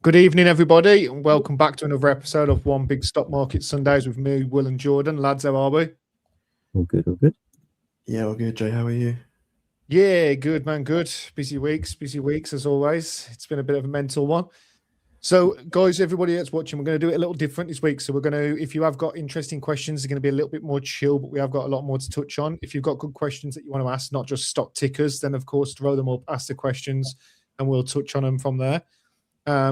Good evening, everybody, and welcome back to another episode of One Big Stock Market Sundays with me, Will and Jordan. Lads, how are we? All good, all good. Yeah, all good, Jay. How are you? Yeah, good, man, good. Busy weeks as always. It's been a bit of a mental one. So, guys, everybody that's watching, we're going to do it a little different this week. So we're going to, if you have got interesting questions, they're going to be a little bit more chill, but we have got a lot more to touch on. If you've got good questions that you want to ask, not just stock tickers, then of course, throw them up, ask the questions, and we'll touch on them from there.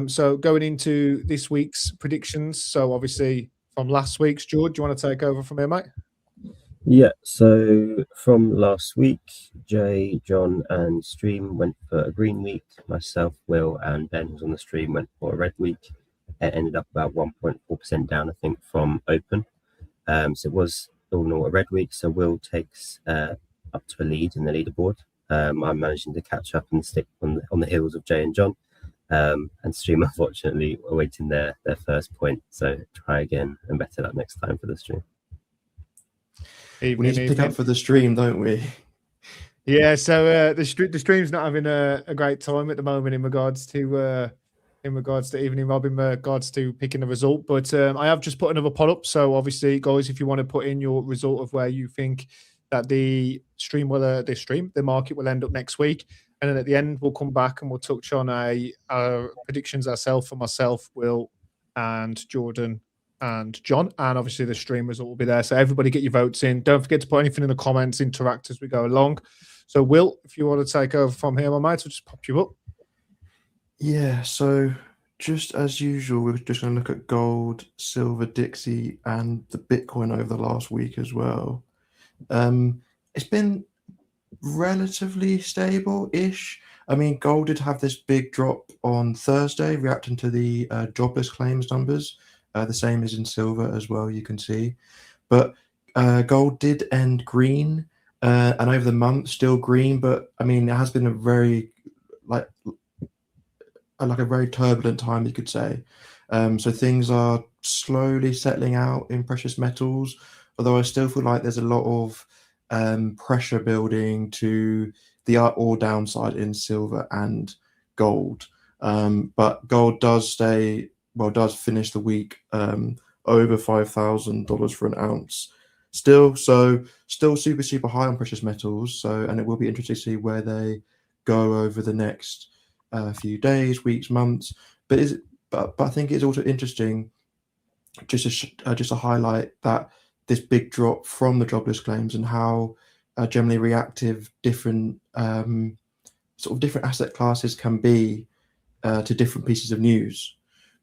So going into this week's predictions, so obviously from last week's, George, do you want to take over from here, mate? Yeah, so from last week, Jay, John, and Stream went for a green week. Myself, Will, and Ben, who's on the stream, went for a red week. It ended up about 1.4% down, I think, from open. So it was all in all a red week. So Will takes up to a lead in the leaderboard. I'm managing to catch up and stick on the heels of Jay and John. And Stream, unfortunately, awaiting their first point. So try again and better luck next time for the stream. We need to pick up for the stream, don't we? Yeah, so the stream's not having a great time at the moment in regards to evening Rob, in regards to picking the result. But I have just put another poll up. So obviously, guys, if you want to put in your result of where you think that the market will end up next week. And then at the end, we'll come back and we'll touch on our predictions ourselves, for myself, Will, and Jordan, and John. And obviously the stream result will be there. So everybody get your votes in. Don't forget to put anything in the comments, interact as we go along. So Will, if you want to take over from here, my mate, I'll just pop you up. Yeah, so just as usual, we're just going to look at gold, silver, Dixie, and the Bitcoin over the last week as well. It's been relatively stable-ish. I mean, gold did have this big drop on Thursday, reacting to the jobless claims numbers. The same as in silver as well, you can see. But gold did end green, and over the month still green. But I mean, it has been a very a very turbulent time, you could say. So things are slowly settling out in precious metals, although I still feel like there's a lot of pressure building to the up or downside in silver and gold. But gold does finish the week over $5,000 for an ounce. Still super high on precious metals. And it will be interesting to see where they go over the next few days, weeks, months. But I think it's also interesting just to highlight that this big drop from the jobless claims and how generally reactive different asset classes can be to different pieces of news.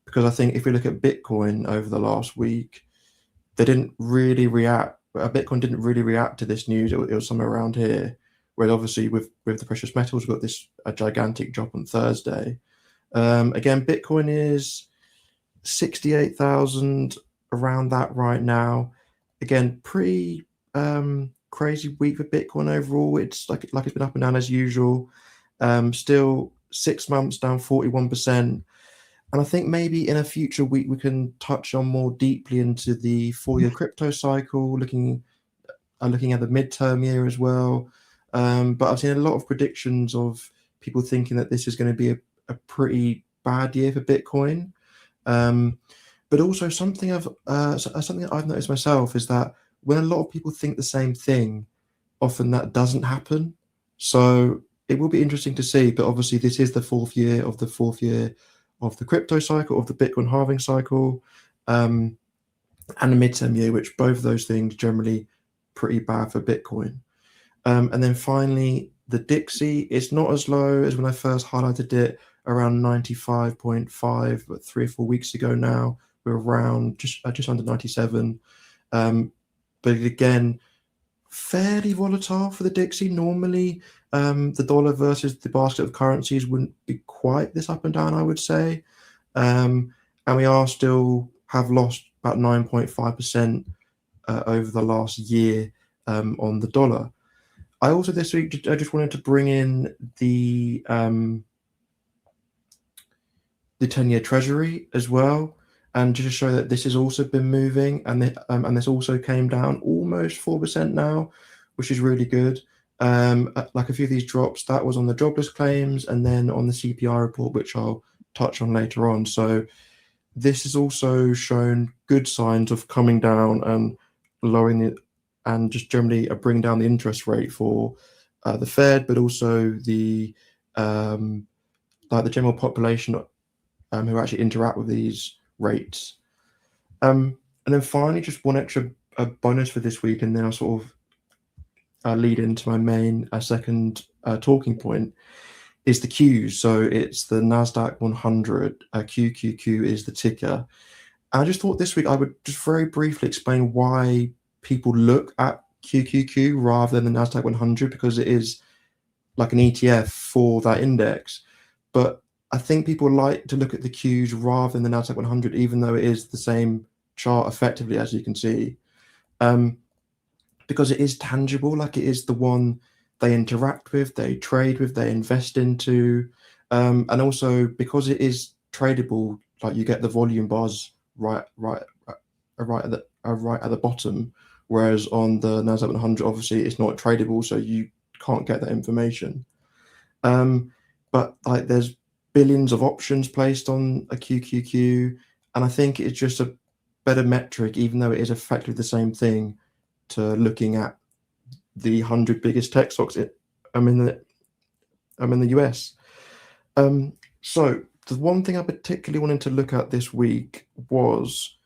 Because I think if we look at Bitcoin over the last week, they didn't really react. Bitcoin didn't really react to this news. It was somewhere around here, where obviously with the precious metals, we've got a gigantic drop on Thursday. Again, Bitcoin is 68,000, around that right now. Again, pretty crazy week for Bitcoin overall. It's like it's been up and down as usual. Still 6 months down 41%. And I think maybe in a future week we can touch on more deeply into the 4-year crypto cycle, looking at the midterm year as well. But I've seen a lot of predictions of people thinking that this is going to be a pretty bad year for Bitcoin. But also something that I've noticed myself is that when a lot of people think the same thing, often that doesn't happen. So it will be interesting to see. But obviously this is the fourth year of the crypto cycle, of the Bitcoin halving cycle, and the midterm year, which both of those things generally pretty bad for Bitcoin. And then finally, the Dixie is not as low as when I first highlighted it, around 95.5, but 3 or 4 weeks ago now, we're around just under 97. But again, fairly volatile for the Dixie. Normally, the dollar versus the basket of currencies wouldn't be quite this up and down, I would say. And we are still have lost about 9.5% over the last year on the dollar. I also this week I just wanted to bring in the 10-year Treasury as well, and just to show that this has also been moving, and this also came down almost 4% now, which is really good. Like a few of these drops, that was on the jobless claims and then on the CPI report, which I'll touch on later on. So this has also shown good signs of coming down and lowering it, and just generally bringing down the interest rate for the Fed, but also the like the general population who actually interact with these rates. And then finally, just one extra bonus for this week, and then I'll sort of lead into my main second talking point, is the Qs. So it's the NASDAQ 100, QQQ is the ticker. And I just thought this week I would just very briefly explain why people look at QQQ rather than the NASDAQ 100, because it is like an ETF for that index. But I think people like to look at the Qs rather than the NASDAQ 100, even though it is the same chart effectively, as you can see, because it is tangible, like it is the one they interact with, they trade with, they invest into, and also because it is tradable, like you get the volume bars right at the bottom, whereas on the NASDAQ 100, obviously it's not tradable, so you can't get that information. But like there's billions of options placed on a QQQ, and I think it's just a better metric, even though it is effectively the same thing, to looking at the 100 biggest tech stocks in the US. So the one thing I particularly wanted to look at this week was,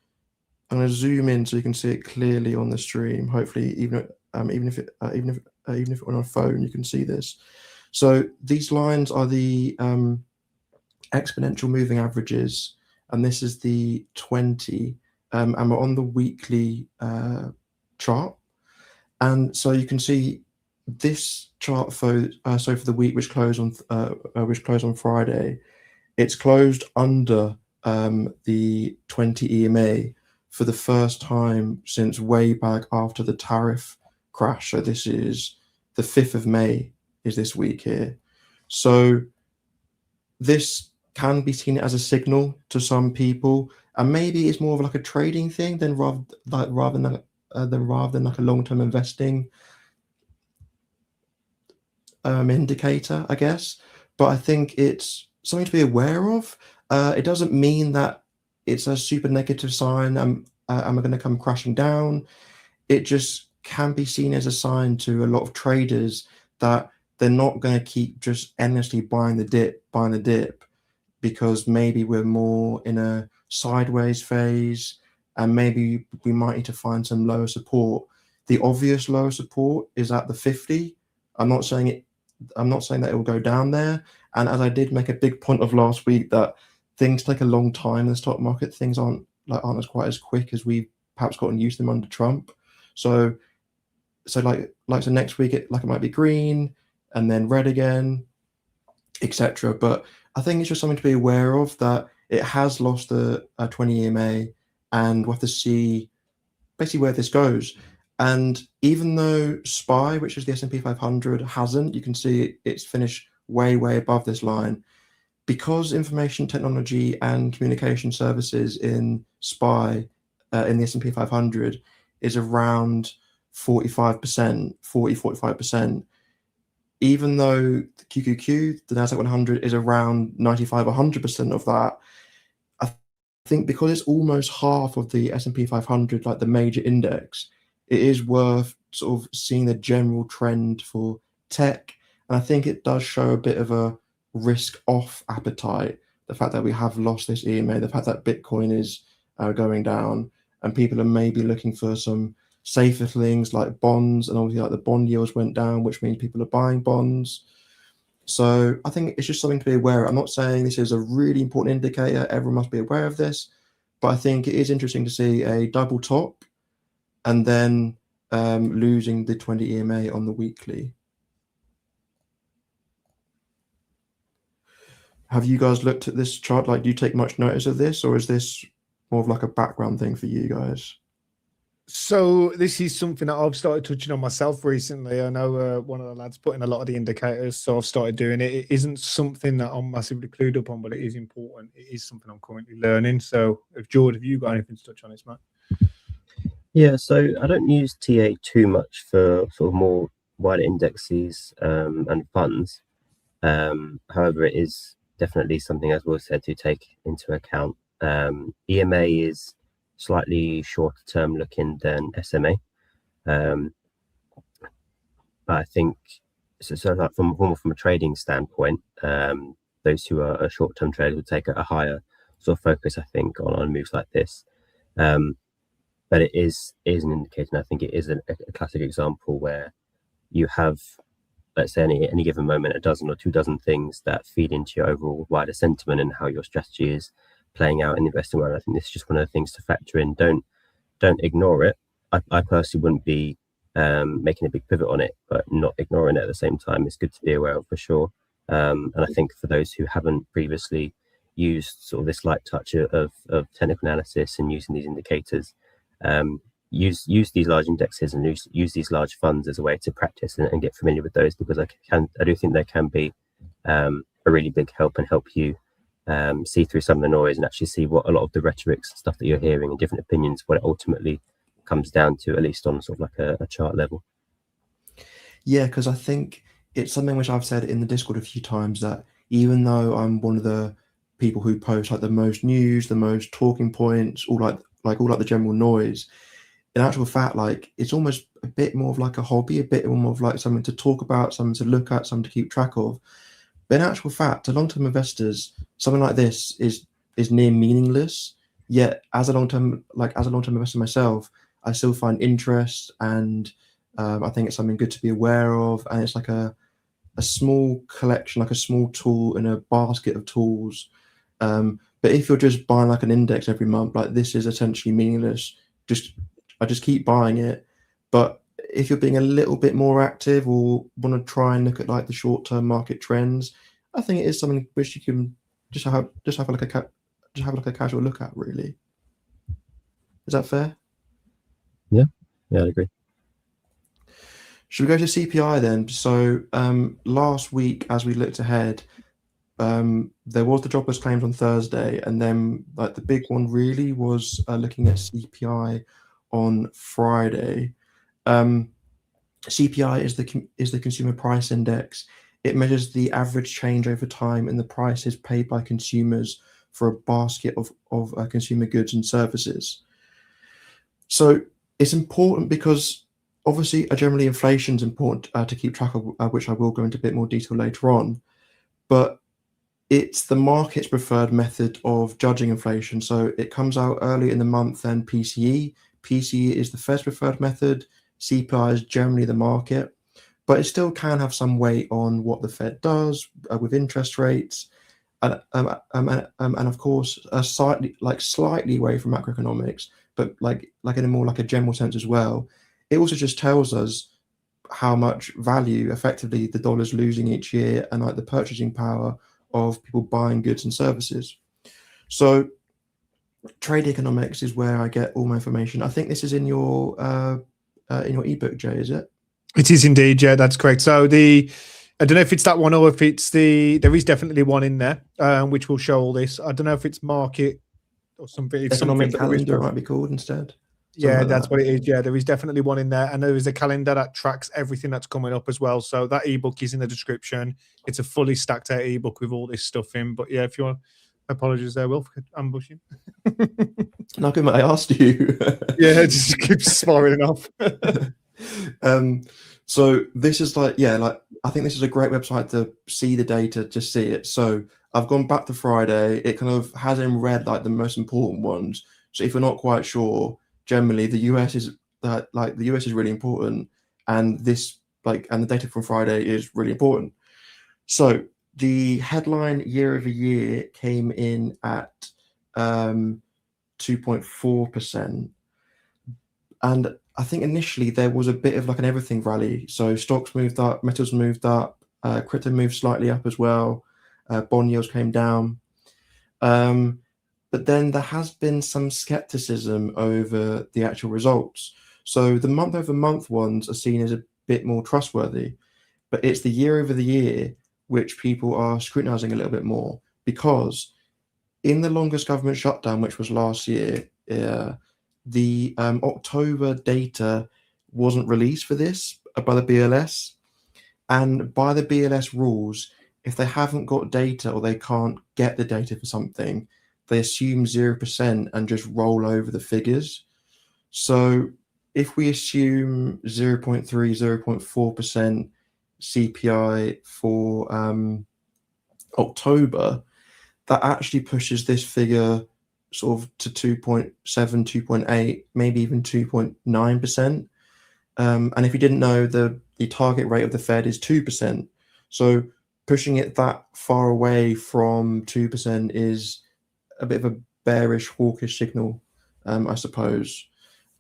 I'm going to zoom in so you can see it clearly on the stream. Hopefully, even if it on a phone, you can see this. So these lines are the exponential moving averages, and this is the 20, and we're on the weekly chart. And so you can see this chart for the week which closed on Friday, it's closed under the 20 EMA for the first time since way back after the tariff crash. So this is the 5th of May is this week here. So this can be seen as a signal to some people, and maybe it's more of like a trading thing than rather than like a long-term investing indicator, I guess. But I think it's something to be aware of. It doesn't mean that it's a super negative sign. Am I going to come crashing down? It just can be seen as a sign to a lot of traders that they're not going to keep just endlessly buying the dip, because maybe we're more in a sideways phase, and maybe we might need to find some lower support. The obvious lower support is at the 50. I'm not saying that it will go down there. And as I did make a big point of last week, that things take a long time in the stock market. Things aren't as quite as quick as we've perhaps gotten used to them under Trump. So next week it might be green and then red again, etc. But I think it's just something to be aware of, that it has lost the 20 EMA, and we'll have to see basically where this goes. And even though SPY, which is the S&P 500, hasn't, you can see it's finished way above this line, because information technology and communication services in SPY in the S&P 500 is around 45%. Even though the QQQ, the NASDAQ 100, is around 95-100% of that, I think because it's almost half of the S&P 500, like the major index, it is worth sort of seeing the general trend for tech. And I think it does show a bit of a risk-off appetite, the fact that we have lost this EMA, the fact that Bitcoin is going down, and people are maybe looking for some safer things like bonds, and obviously like the bond yields went down, which means people are buying bonds. So I think it's just something to be aware of. I'm not saying this is a really important indicator, everyone must be aware of this, but I think it is interesting to see a double top and then losing the 20 EMA on the weekly. Have you guys looked at this chart? Like, do you take much notice of this, or is this more of like a background thing for you guys? So this is something that I've started touching on myself recently. I know one of the lads put in a lot of the indicators, so I've started doing it. It isn't something that I'm massively clued up on, but it is important. It is something I'm currently learning. So if George, have you got anything to touch on this, Matt? Yeah, so I don't use TA too much for sort of more wider indexes and funds. However, it is definitely something, as Will said, to take into account. EMA is slightly shorter term looking than SMA. But I think so like from a trading standpoint, those who are short term traders will take a higher sort of focus, I think, on moves like this. But it is an indicator, and I think it is a classic example where you have, let's say, any given moment, a dozen or 2 dozen things that feed into your overall wider sentiment and how your strategy is playing out in the investing world. I think this is just one of the things to factor in. Don't ignore it. I personally wouldn't be making a big pivot on it, but not ignoring it at the same time is good to be aware of for sure. And I think for those who haven't previously used sort of this light touch of technical analysis and using these indicators, use these large indexes and use these large funds as a way to practice and get familiar with those, because I do think they can be a really big help and help you see through some of the noise and actually see what a lot of the rhetoric stuff that you're hearing and different opinions, what it ultimately comes down to, at least on sort of like a chart level. Yeah, because I think it's something which I've said in the Discord a few times, that even though I'm one of the people who post like the most news, the most talking points, all like the general noise, in actual fact, like it's almost a bit more of like a hobby, a bit more of like something to talk about, something to look at, something to keep track of. But in actual fact, to long-term investors, something like this is near meaningless. Yet, as a long-term investor myself, I still find interest, and I think it's something good to be aware of. And it's like a small collection, like a small tool in a basket of tools. But if you're just buying like an index every month, like this is essentially meaningless. I just keep buying it. But if you're being a little bit more active or want to try and look at like the short-term market trends, I think it is something which you can just have like a casual look at. Really, is that fair? Yeah, I'd agree. Should we go to CPI then? So last week, as we looked ahead, there was the jobless claims on Thursday, and then like the big one really was looking at CPI on Friday. CPI is the consumer price index. It measures the average change over time in the prices paid by consumers for a basket of consumer goods and services. So it's important because obviously generally inflation is important to keep track of, which I will go into a bit more detail later on. But it's the market's preferred method of judging inflation. So it comes out early in the month than PCE. PCE is the Fed's preferred method. CPI is generally the market, but it still can have some weight on what the Fed does with interest rates, and of course slightly away from macroeconomics, but like in a more like a general sense as well. It also just tells us how much value effectively the dollar's losing each year, and like the purchasing power of people buying goods and services. So trade economics is where I get all my information. I think this is in your ebook, Jay, is it? It is indeed, yeah, that's correct. So I don't know if it's that one or if it's there is definitely one in there, which will show all this. I don't know if it's market or something. It's Economic something calendar it might be called instead. Yeah, that's what it is. Yeah, there is definitely one in there. And there is a calendar that tracks everything that's coming up as well. So that ebook is in the description. It's a fully stacked out ebook with all this stuff in. But yeah, if you want, apologies there, Will, for ambushing. Not good, mate. I asked you. Yeah, just keep spiraling off. So this is I think this is a great website to see the data, to see it. So I've gone back to Friday. It kind of has in red like the most important ones. So if you're not quite sure, generally the US is really important, and the data from Friday is really important. So the headline year over year came in at 2.4%, and I think initially there was a bit of like an everything rally. So stocks moved up, metals moved up, crypto moved slightly up as well. Bond yields came down. But then there has been some skepticism over the actual results. So the month over month ones are seen as a bit more trustworthy, but it's the year over the year which people are scrutinizing a little bit more, because in the longest government shutdown, which was last year, the October data wasn't released for this by the BLS. And by the BLS rules, if they haven't got data or they can't get the data for something, they assume 0% and just roll over the figures. So if we assume 0.3, 0.4% CPI for October, that actually pushes this figure sort of to 2.7, 2.8, maybe even 2.9%. And if you didn't know, the target rate of the Fed is 2%. So pushing it that far away from 2% is a bit of a bearish, hawkish signal, I suppose.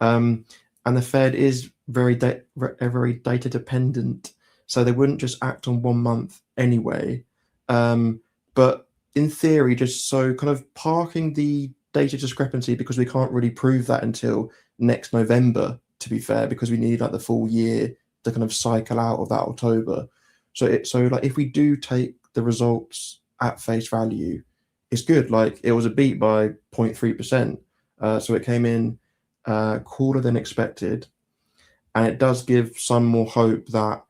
And the Fed is very data dependent, so they wouldn't just act on 1 month anyway. But in theory, just so kind of parking the data discrepancy, because we can't really prove that until next November, to be fair, because we need like the full year to kind of cycle out of that October. So like if we do take the results at face value, it's good. Like it was a beat by 0.3%. So it came in cooler than expected. And it does give some more hope that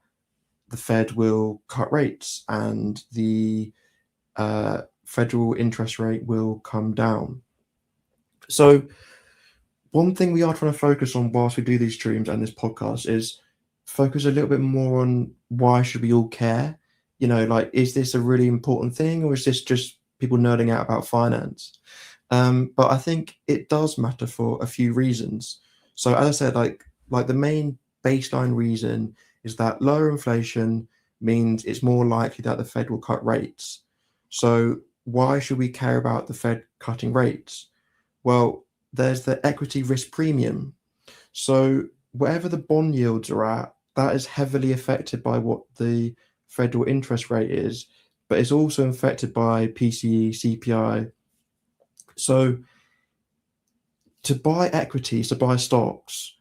the Fed will cut rates and the federal interest rate will come down. So one thing we are trying to focus on whilst we do these streams and this podcast is focus a little bit more on why should we all care? You know, like, is this a really important thing, or is this just people nerding out about finance? But I think it does matter for a few reasons. So as I said, like the main baseline reason is that lower inflation means it's more likely that the Fed will cut rates. So why should we care about the Fed cutting rates? Well, there's the equity risk premium. So whatever the bond yields are at, that is heavily affected by what the federal interest rate is, but it's also affected by PCE, CPI. So to buy equities, to buy stocks,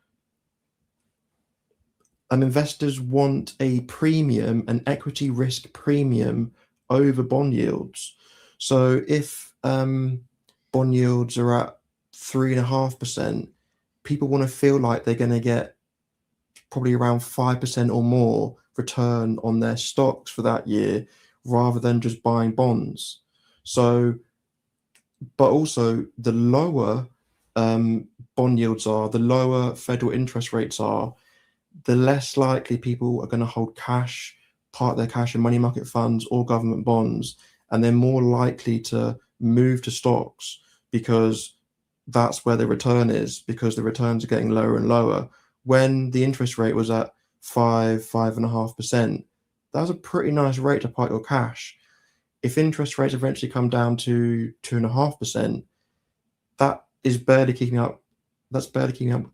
investors want a premium, an equity risk premium over bond yields. So if bond yields are at 3.5%, people want to feel like they're going to get probably around 5% or more return on their stocks for that year, rather than just buying bonds. So, but also the lower bond yields are, the lower federal interest rates are, the less likely people are going to hold cash, park their cash in money market funds or government bonds, and they're more likely to move to stocks because that's where the return is, because the returns are getting lower and lower. When the interest rate was at 5.5%, that was a pretty nice rate to park your cash. If interest rates eventually come down to 2.5%, that is barely keeping up. That's barely keeping up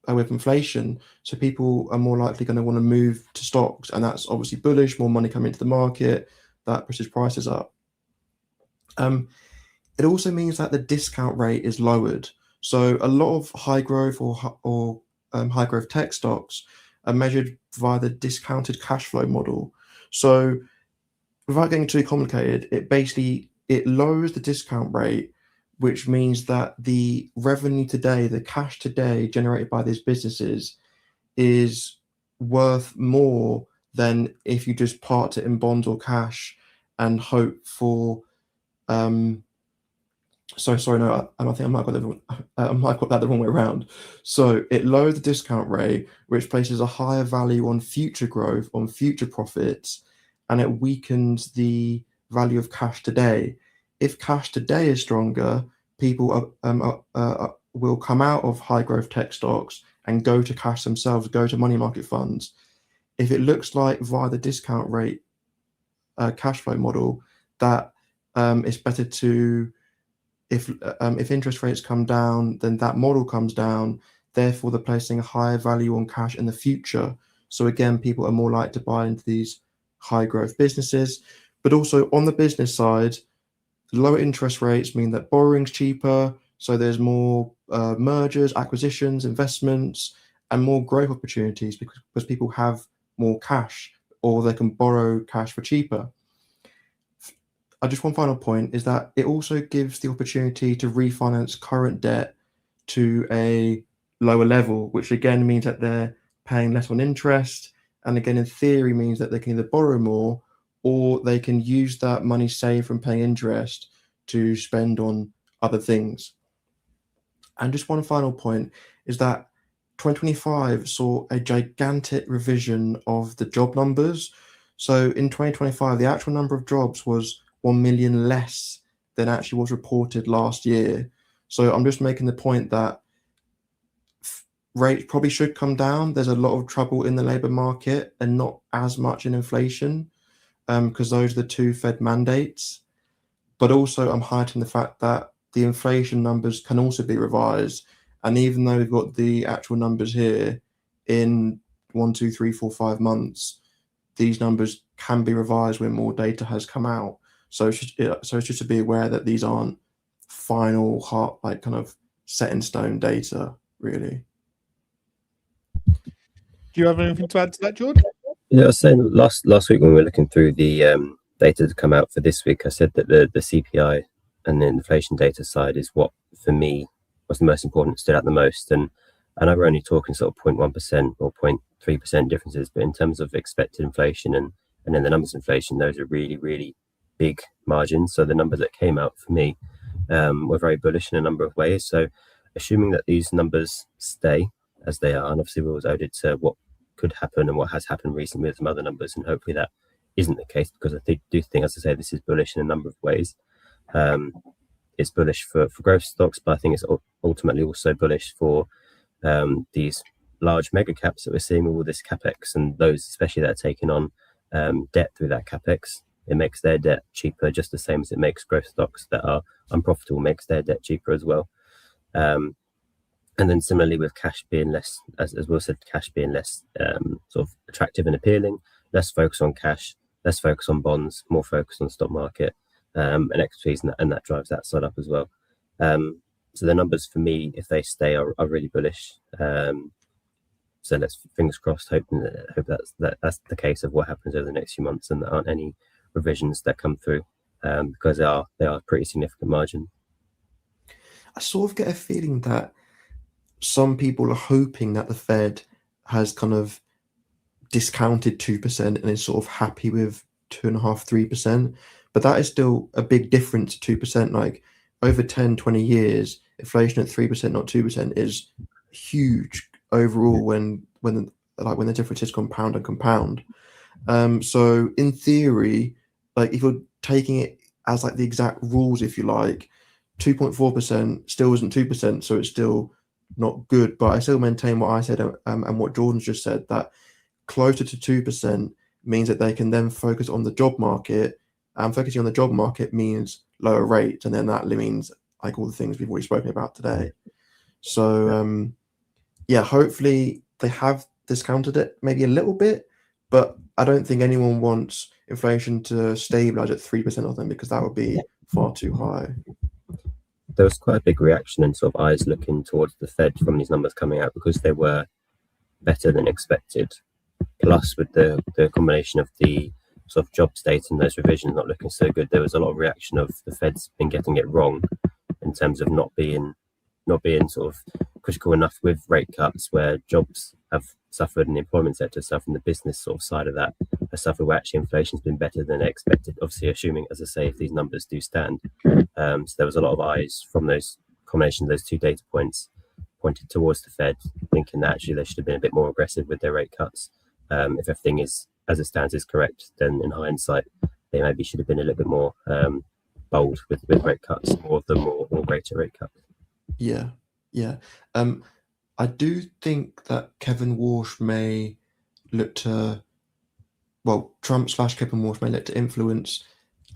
with inflation. So people are more likely going to want to move to stocks, and that's obviously bullish. More money coming into the market, that pushes prices up. It also means that the discount rate is lowered. So a lot of high growth or high growth tech stocks are measured via the discounted cash flow model. So without getting too complicated, it lowers the discount rate, which means that the revenue today, the cash today generated by these businesses, is worth more than if you just parked it in bonds or cash and hope for I think I might have got that the wrong way around. So it lowered the discount rate, which places a higher value on future growth, on future profits, and it weakens the value of cash today. If cash today is stronger, people will come out of high growth tech stocks and go to cash themselves, go to money market funds. If it looks like via the discount rate cash flow model that it's better to, if interest rates come down, then that model comes down. Therefore, they're placing a higher value on cash in the future. So again, people are more likely to buy into these high growth businesses. But also on the business side, lower interest rates mean that borrowing's cheaper. So there's more mergers, acquisitions, investments, and more growth opportunities because people have more cash, or they can borrow cash for cheaper. Just one final point is that it also gives the opportunity to refinance current debt to a lower level, which again means that they're paying less on interest, and again in theory means that they can either borrow more or they can use that money saved from paying interest to spend on other things. And just one final point is that 2025 saw a gigantic revision of the job numbers. So in 2025, the actual number of jobs was 1 million less than actually was reported last year. So I'm just making the point that rates probably should come down. There's a lot of trouble in the labour market and not as much in inflation, because those are the two Fed mandates. But also I'm highlighting the fact that the inflation numbers can also be revised. And even though we've got the actual numbers here in 1, 2, 3, 4, 5 months, these numbers can be revised when more data has come out. So it's just to be aware that these aren't final, like kind of set in stone data, really. Do you have anything to add to that, Jordan? Yeah, I was saying last week when we were looking through the data to come out for this week, I said that the CPI and the inflation data side is what, for me, was the most important, stood out the most. And I know we're only talking sort of 0.1% or 0.3% differences, but in terms of expected inflation and then the numbers of inflation, those are really, really big margins. So the numbers that came out for me were very bullish in a number of ways. So assuming that these numbers stay as they are, and obviously we always owed it to what could happen and what has happened recently with some other numbers, and hopefully that isn't the case, because I do think, as I say, this is bullish in a number of ways. It's bullish for growth stocks, but I think it's ultimately also bullish for these large mega caps that we're seeing with all this capex, and those especially that are taking on debt through that capex. It makes their debt cheaper, just the same as it makes growth stocks that are unprofitable makes their debt cheaper as well. And then similarly with cash being less, as Will said, cash being less sort of attractive and appealing, less focus on cash, less focus on bonds, more focus on stock market and equities, and that drives that side up as well. So the numbers for me, if they stay, are really bullish. So let's fingers crossed, hope that's the case of what happens over the next few months, and there aren't any revisions that come through, because they are a pretty significant margin. I sort of get a feeling that some people are hoping that the Fed has kind of discounted 2% and is sort of happy with 2.5%, 3%, but that is still a big difference. 2%, like over 10, 20 years, inflation at 3%, not 2%, is huge overall when the differences compound and compound. So in theory, like if you're taking it as like the exact rules, if you like, 2.4% still isn't 2%, so it's still not good. But I still maintain what I said and what Jordan's just said, that closer to 2% means that they can then focus on the job market, and focusing on the job market means lower rates, and then that means like all the things we've already spoken about today. So yeah, hopefully they have discounted it maybe a little bit, but I don't think anyone wants inflation to stabilize at 3% of them, because that would be far too high. There was quite a big reaction and sort of eyes looking towards the Fed from these numbers coming out, because they were better than expected. Plus, with the combination of the sort of jobs data and those revisions not looking so good, there was a lot of reaction of the Fed's been getting it wrong in terms of not being sort of critical enough with rate cuts, where jobs have suffered and the employment sector has suffered, and the business sort of side of that has suffered, where actually inflation's been better than expected, obviously assuming, as I say, if these numbers do stand. So there was a lot of eyes from those combinations, those two data points pointed towards the Fed, thinking that actually they should have been a bit more aggressive with their rate cuts. If everything is as it stands is correct, then in hindsight they maybe should have been a little bit more bold with rate cuts, more of them, or greater rate cuts. Yeah. I do think that Kevin Walsh may look to, Trump/Kevin Walsh may look to influence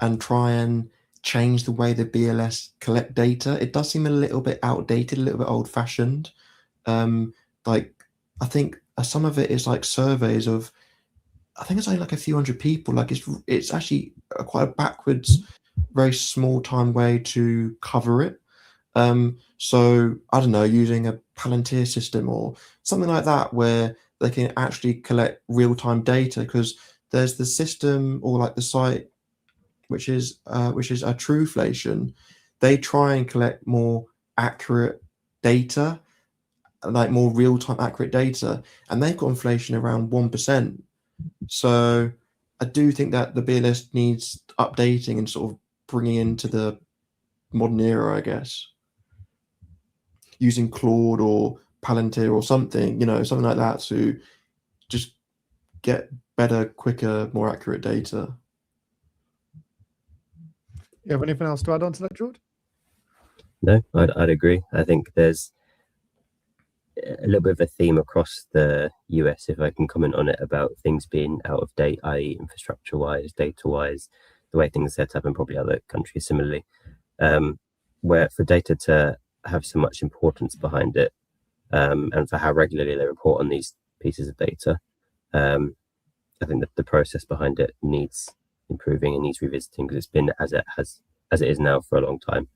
and try and change the way the BLS collect data. It does seem a little bit outdated, a little bit old-fashioned. Like I think some of it is like surveys of, I think it's only like a few hundred people. Like it's actually quite a backwards, very small time way to cover it. So I don't know, using a Palantir system or something like that, where they can actually collect real-time data, because there's the system or like the site, which is a Trueflation. They try and collect more accurate data, like more real-time accurate data, and they've got inflation around 1%. So I do think that the BLS needs updating and sort of bringing into the modern era, I guess, using Claude or Palantir or something, something like that to just get better, quicker, more accurate data. You have anything else to add on to that, George? No, I'd agree. I think there's a little bit of a theme across the US, if I can comment on it, about things being out of date, i.e. infrastructure-wise, data-wise, the way things are set up, and probably other countries similarly, where for data to have so much importance behind it, and for how regularly they report on these pieces of data, I think that the process behind it needs improving and needs revisiting, because it's been as it is now for a long time.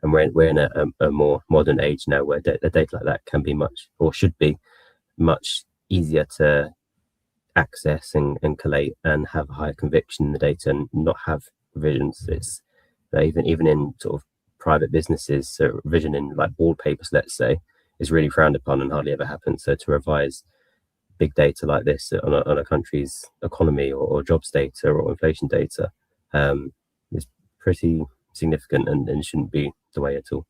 And we're in a more modern age now where the data like that can be much, or should be much easier to access and collate, and have a higher conviction in the data and not have revisions. It's even in sort of private businesses, so revision in like wallpapers, let's say, is really frowned upon and hardly ever happens. So to revise big data like this on a country's economy or jobs data or inflation data is pretty significant and shouldn't be the way at all.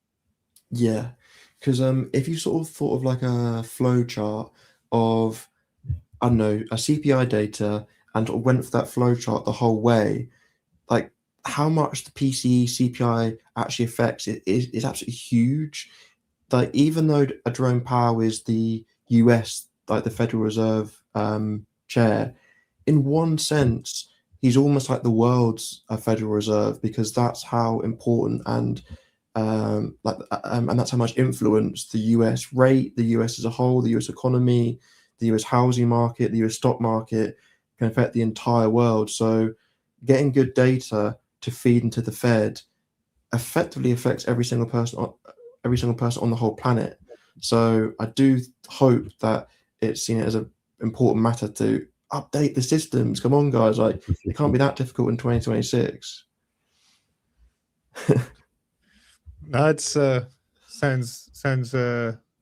Yeah, because if you sort of thought of like a flow chart of, I don't know, a CPI data, and sort of went for that flow chart the whole way, like how much the PCE CPI actually affects it is absolutely huge. Like even though Jerome Powell is the US, like the Federal Reserve chair, in one sense, he's almost like the world's Federal Reserve, because that's how important and that's how much influence the US rate, the US as a whole, the US economy, the US housing market, the US stock market can affect the entire world. So getting good data to feed into the Fed effectively affects every single person on the whole planet. So I do hope that it's seen as an important matter to update the systems. Come on, guys! Like it can't be that difficult in 2026. No, it's sounds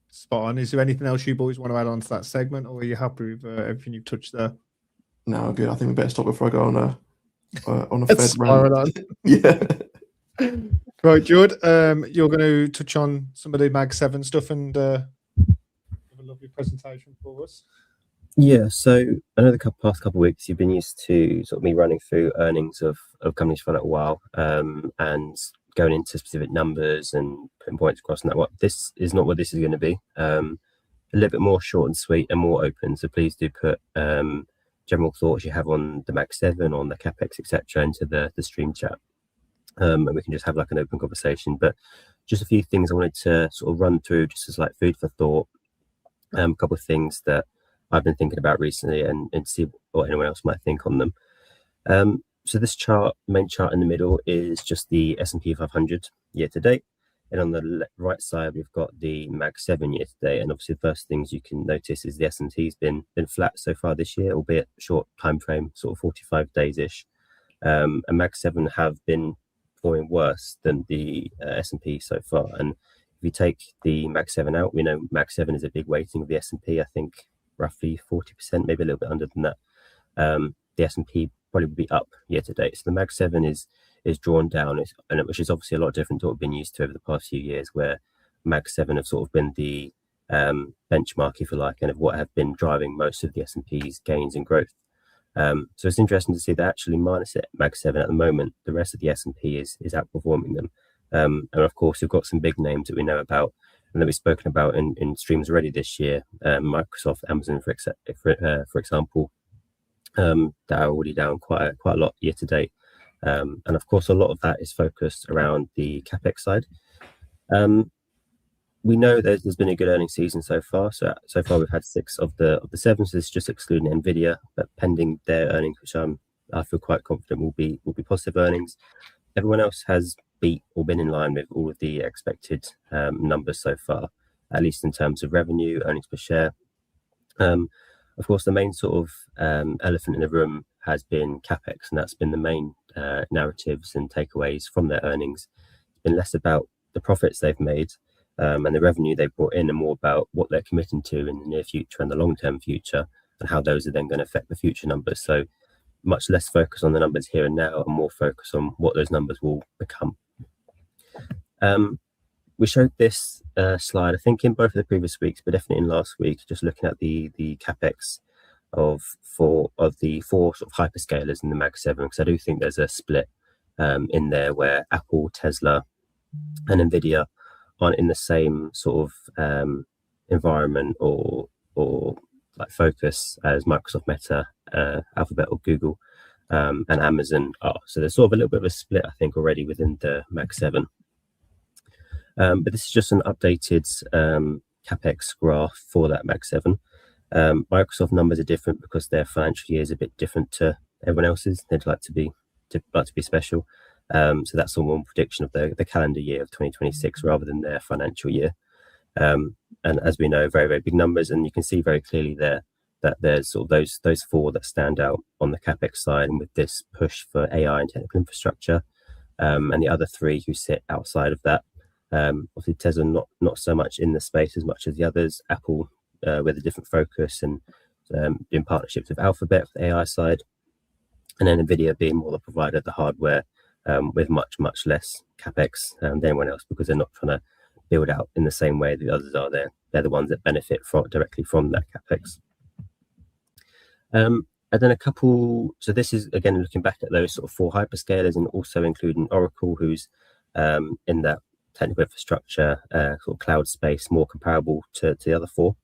spot on. Is there anything else you boys want to add on to that segment, or are you happy with everything you've touched there? No, good. I think we better stop before I go on a Fed rant. Yeah. Right, Jude. You're going to touch on some of the Mag7 stuff and have a lovely presentation for us. Yeah, so I know the past couple of weeks you've been used to sort of me running through earnings of companies for a little while, and going into specific numbers and putting points across and that. What this is not what this is going to be. A little bit more short and sweet and more open. So please do put general thoughts you have on the Mag7, on the capex, etc., into the stream chat, and we can just have like an open conversation. But just a few things I wanted to sort of run through, just as like food for thought. A couple of things that I've been thinking about recently, and see what anyone else might think on them. So this main chart in the middle is just the S&P 500 year to date, and on the right side we've got the Mag7 year to date. And obviously the first things you can notice is the S&T's been flat so far this year, albeit short time frame, sort of 45 days ish. And Mag7 have been performing worse than the S&P so far. And if you take the Mag7 out, we know Mag7 is a big weighting of the S&P. I think roughly 40%, maybe a little bit under than that. The S&P probably would be up year to date. So the Mag7 is drawn down, which is obviously a lot different to what we've been used to over the past few years, where Mag7 have sort of been the benchmark, if you like, and of what have been driving most of the S&P's gains and growth. So it's interesting to see that actually minus Mag7 at the moment, the rest of the S&P is outperforming them. And of course, we've got some big names that we know about and that we've spoken about in streams already this year. Microsoft, Amazon, for example, that are already down quite a lot year to date. And of course, a lot of that is focused around the capex side. We know there's been a good earnings season so far. So far we've had 6 of the 7. So this is just excluding Nvidia, but pending their earnings, which I feel quite confident will be positive earnings. Everyone else has beat or been in line with all of the expected numbers so far, at least in terms of revenue, earnings per share. Of course, the main sort of elephant in the room has been capex, and that's been the main narratives and takeaways from their earnings. It's been less about the profits they've made and the revenue they've brought in, and more about what they're committing to in the near future and the long-term future, and how those are then going to affect the future numbers. So much less focus on the numbers here and now, and more focus on what those numbers will become. We showed this slide, I think, in both of the previous weeks, but definitely in last week, just looking at the capex of the four sort of hyperscalers in the Mag7, because I do think there's a split in there where Apple, Tesla, and Nvidia aren't in the same sort of environment or like focus as Microsoft, Meta, Alphabet, or Google, and Amazon are. So there's sort of a little bit of a split, I think, already within the Mag7. But this is just an updated capex graph for that Mag7. Microsoft numbers are different because their financial year is a bit different to everyone else's. They'd like to be special. So that's a one prediction of the calendar year of 2026 rather than their financial year. And as we know, very, very big numbers, and you can see very clearly there that there's sort of those four that stand out on the capex side, and with this push for AI and technical infrastructure, and the other three who sit outside of that. Obviously Tesla not so much in the space as much as the others. Apple with a different focus and doing partnerships with Alphabet for the AI side, and then Nvidia being more the provider of the hardware with much capex than anyone else, because they're not trying to build out in the same way the others are. They're the ones that benefit directly from that capex. And then so this is again looking back at those sort of four hyperscalers, and also including Oracle, who's in that technical infrastructure sort of cloud space, more comparable to the other four.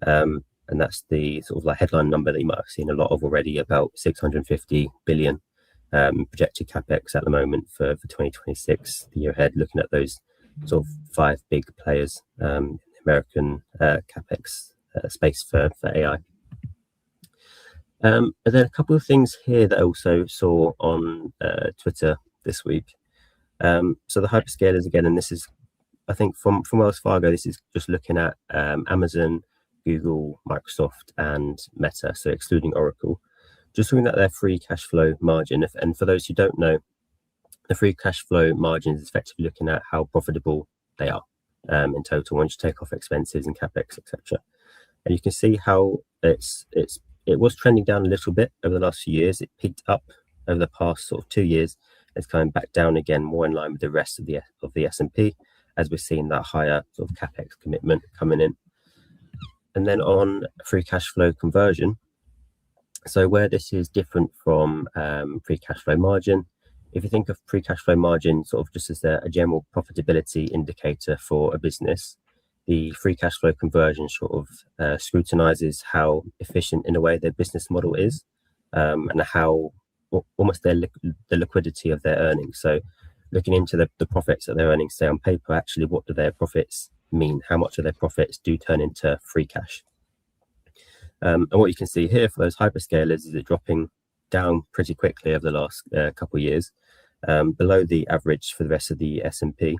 And that's the sort of like headline number that you might have seen a lot of already, about 650 billion projected capex at the moment for 2026, the year ahead, looking at those sort of five big players in the American capex space for AI. And then a couple of things here that I also saw on Twitter this week. So the hyperscalers again, and this is, I think, from Wells Fargo, this is just looking at Amazon, Google, Microsoft, and Meta, so excluding Oracle. Just looking at their free cash flow margin. And for those who don't know, the free cash flow margin is effectively looking at how profitable they are in total once you take off expenses and capex, etc. And you can see how it was trending down a little bit over the last few years. It peaked up over the past sort of 2 years. It's coming back down again, more in line with the rest of the S&P, as we're seeing that higher sort of capex commitment coming in. And then on free cash flow conversion, so where this is different from free cash flow margin, if you think of free cash flow margin sort of just as a general profitability indicator for a business, the free cash flow conversion sort of scrutinizes how efficient in a way their business model is, and how almost the liquidity of their earnings. So looking into the profits that they're earning, say on paper, actually what do their profits mean? How much of their profits do turn into free cash? And what you can see here for those hyperscalers is it dropping down pretty quickly over the last couple of years, below the average for the rest of the S&P,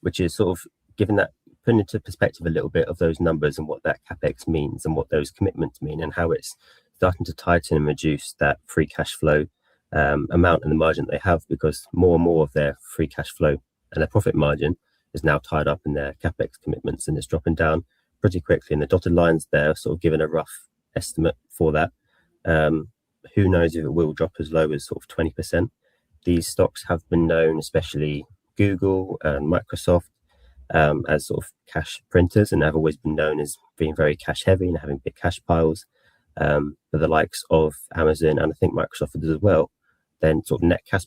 which is sort of putting into perspective a little bit of those numbers and what that capex means and what those commitments mean, and how it's starting to tighten and reduce that free cash flow amount and the margin that they have, because more and more of their free cash flow and their profit margin is now tied up in their capex commitments, and it's dropping down pretty quickly. And the dotted lines there sort of giving a rough estimate for that. Who knows if it will drop as low as sort of 20%. These stocks have been known, especially Google and Microsoft, as sort of cash printers, and have always been known as being very cash heavy and having big cash piles. But the likes of Amazon, and I think Microsoft as well, then sort of net cash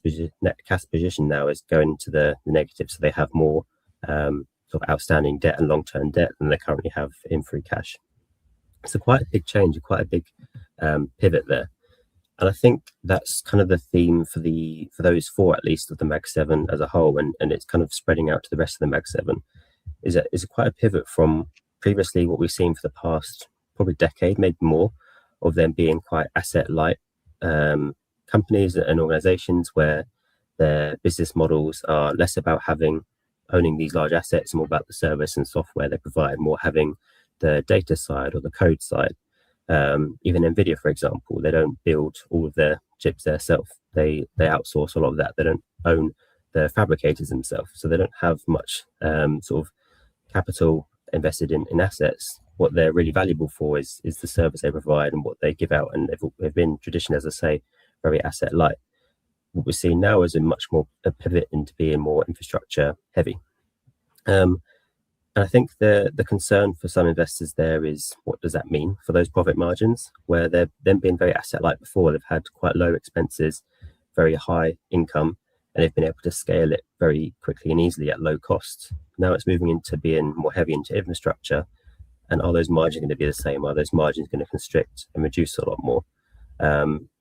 position now is going into the negative. So they have more sort of outstanding debt and long-term debt than they currently have in free cash. So quite a big change, quite a big pivot there. And I think that's kind of the theme for those four, at least, of the Mag7 as a whole, and it's kind of spreading out to the rest of the Mag7, is quite a pivot from previously what we've seen for the past probably decade, maybe more, of them being quite asset-light companies and organizations where their business models are less about owning these large assets, and more about the service and software they provide, more having the data side or the code side. Even Nvidia, for example, they don't build all of their chips themselves. They outsource a lot of that. They don't own the fabricators themselves, so they don't have much sort of capital invested in assets what they're really valuable for is the service they provide and what they give out, and they've been traditionally, as I say, very asset light. What we're seeing now is a pivot into being more infrastructure heavy. And I think the concern for some investors there is, what does that mean for those profit margins, where they've then been very asset light before. They've had quite low expenses, very high income, and they've been able to scale it very quickly and easily at low cost. Now it's moving into being more heavy into infrastructure. And are those margins going to be the same? Are those margins going to constrict and reduce a lot more?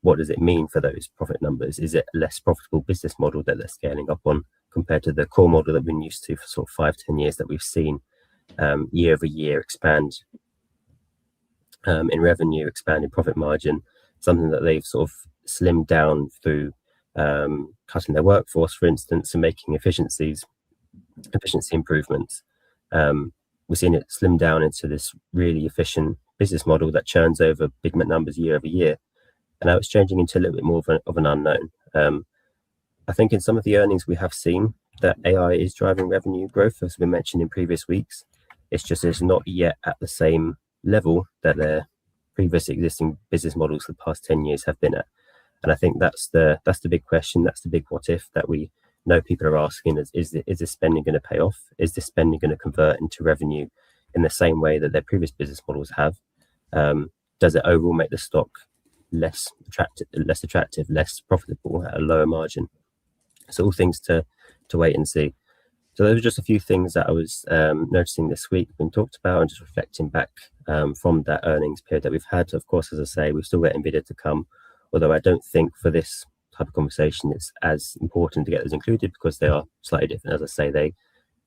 What does it mean for those profit numbers? Is it a less profitable business model that they're scaling up on compared to the core model that we've been used to for sort of 5-10 years, that we've seen year over year expand in revenue, expand in profit margin, something that they've sort of slimmed down through cutting their workforce, for instance, and making efficiency improvements. We're seeing it slim down into this really efficient business model that churns over big numbers year over year. And now it's changing into a little bit more of an unknown. I think in some of the earnings we have seen that AI is driving revenue growth, as we mentioned in previous weeks. It's not yet at the same level that their previous existing business models for the past 10 years have been at. And I think that's the big question. That's the big what if that we know people are asking: is this spending going to pay off? Is this spending going to convert into revenue in the same way that their previous business models have? Does it overall make the stock less attractive, less profitable at a lower margin? So all things to wait and see. So those are just a few things that I was noticing this week, been talked about, and just reflecting back from that earnings period that we've had. Of course, as I say, we've still got NVIDIA to come, although I don't think for this type of conversation it's as important to get those included, because they are slightly different. As I say,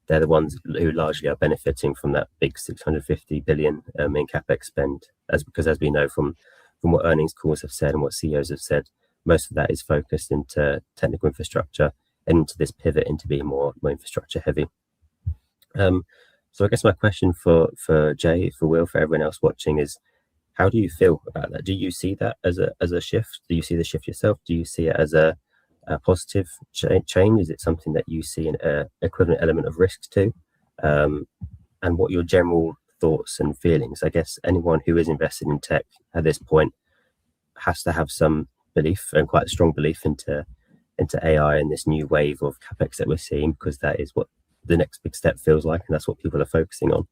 they're the ones who largely are benefiting from that big 650 billion in capex spend, because as we know from what earnings calls have said and what CEOs have said, most of that is focused into technical infrastructure and into this pivot into being more infrastructure heavy. So I guess my question for Jay, for Will, for everyone else watching is, how do you feel about that? Do you see that as a shift? Do you see the shift yourself? Do you see it as a positive change? Is it something that you see an equivalent element of risk to? And what your general thoughts and feelings? I guess anyone who is invested in tech at this point has to have some belief, and quite a strong belief, into AI and this new wave of capex that we're seeing, because that is what the next big step feels like, and that's what people are focusing on.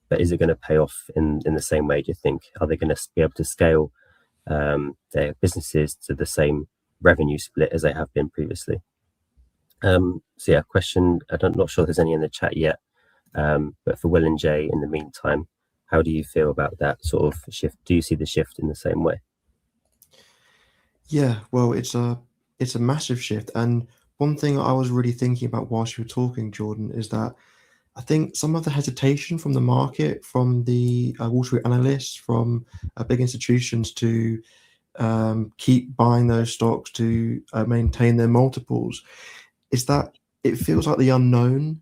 But is it going to pay off in the same way, do you think? Are they going to be able to scale their businesses to the same revenue split as they have been previously? So yeah, question, I'm not sure if there's any in the chat yet, but for Will and Jay, in the meantime, how do you feel about that sort of shift? Do you see the shift in the same way? Yeah, well, it's a massive shift. And one thing I was really thinking about whilst you were talking, Jordan, is that I think some of the hesitation from the market, from the Wall Street analysts, from big institutions to keep buying those stocks, to maintain their multiples, is that it feels like the unknown.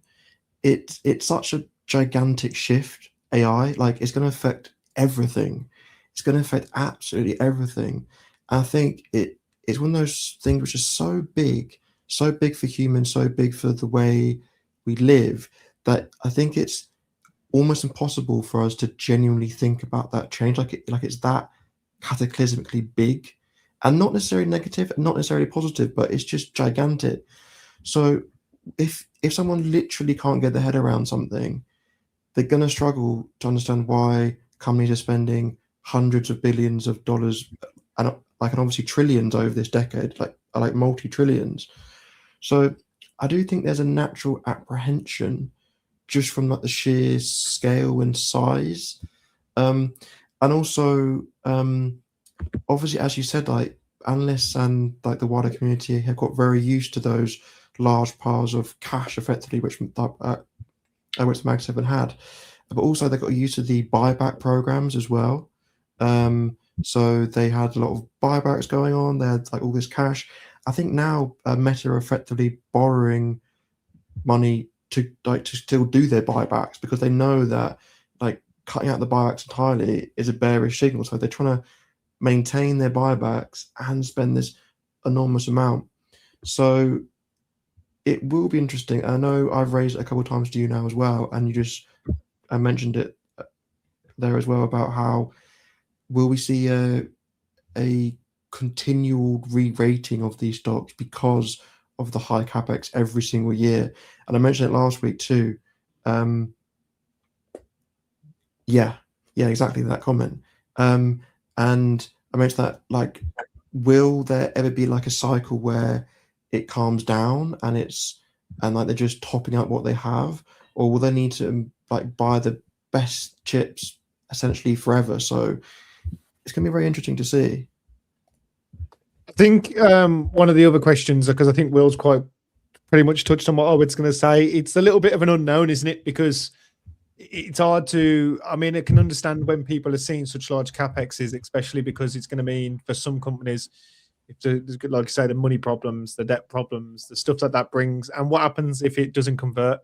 It's such a gigantic shift, AI, like it's going to affect everything. It's going to affect absolutely everything. And I think it's one of those things which is so big for humans, so big for the way we live, that I think it's almost impossible for us to genuinely think about that change, like it's that cataclysmically big, and not necessarily negative, not necessarily positive, but it's just gigantic. So if someone literally can't get their head around something, they're going to struggle to understand why companies are spending hundreds of billions of dollars and obviously trillions over this decade, like multi-trillions. So I do think there's a natural apprehension just from like the sheer scale and size, and also obviously, as you said, like analysts and like the wider community have got very used to those large piles of cash, effectively, which Mag7 had, but also they got used to the buyback programs as well. So they had a lot of buybacks going on. They had like all this cash. I think now Meta are effectively borrowing money to still do their buybacks, because they know that like cutting out the buybacks entirely is a bearish signal. So they're trying to maintain their buybacks and spend this enormous amount. So it will be interesting. I know I've raised it a couple of times to you now as well, and you just mentioned it there as well about how will we see a continual re-rating of these stocks because of the high capex every single year. And I mentioned it last week too. Yeah, exactly that comment. And I mentioned that, like, will there ever be like a cycle where it calms down and like they're just topping up what they have, or will they need to like buy the best chips essentially forever? So it's gonna be very interesting to see. I think one of the other questions, because I think Will's quite pretty much touched on what I was going to say, it's a little bit of an unknown, isn't it? Because it's hard to, I mean, I can understand when people are seeing such large capexes, especially because it's going to mean for some companies, if there's, like I say, the money problems, the debt problems, the stuff that brings, and what happens if it doesn't convert?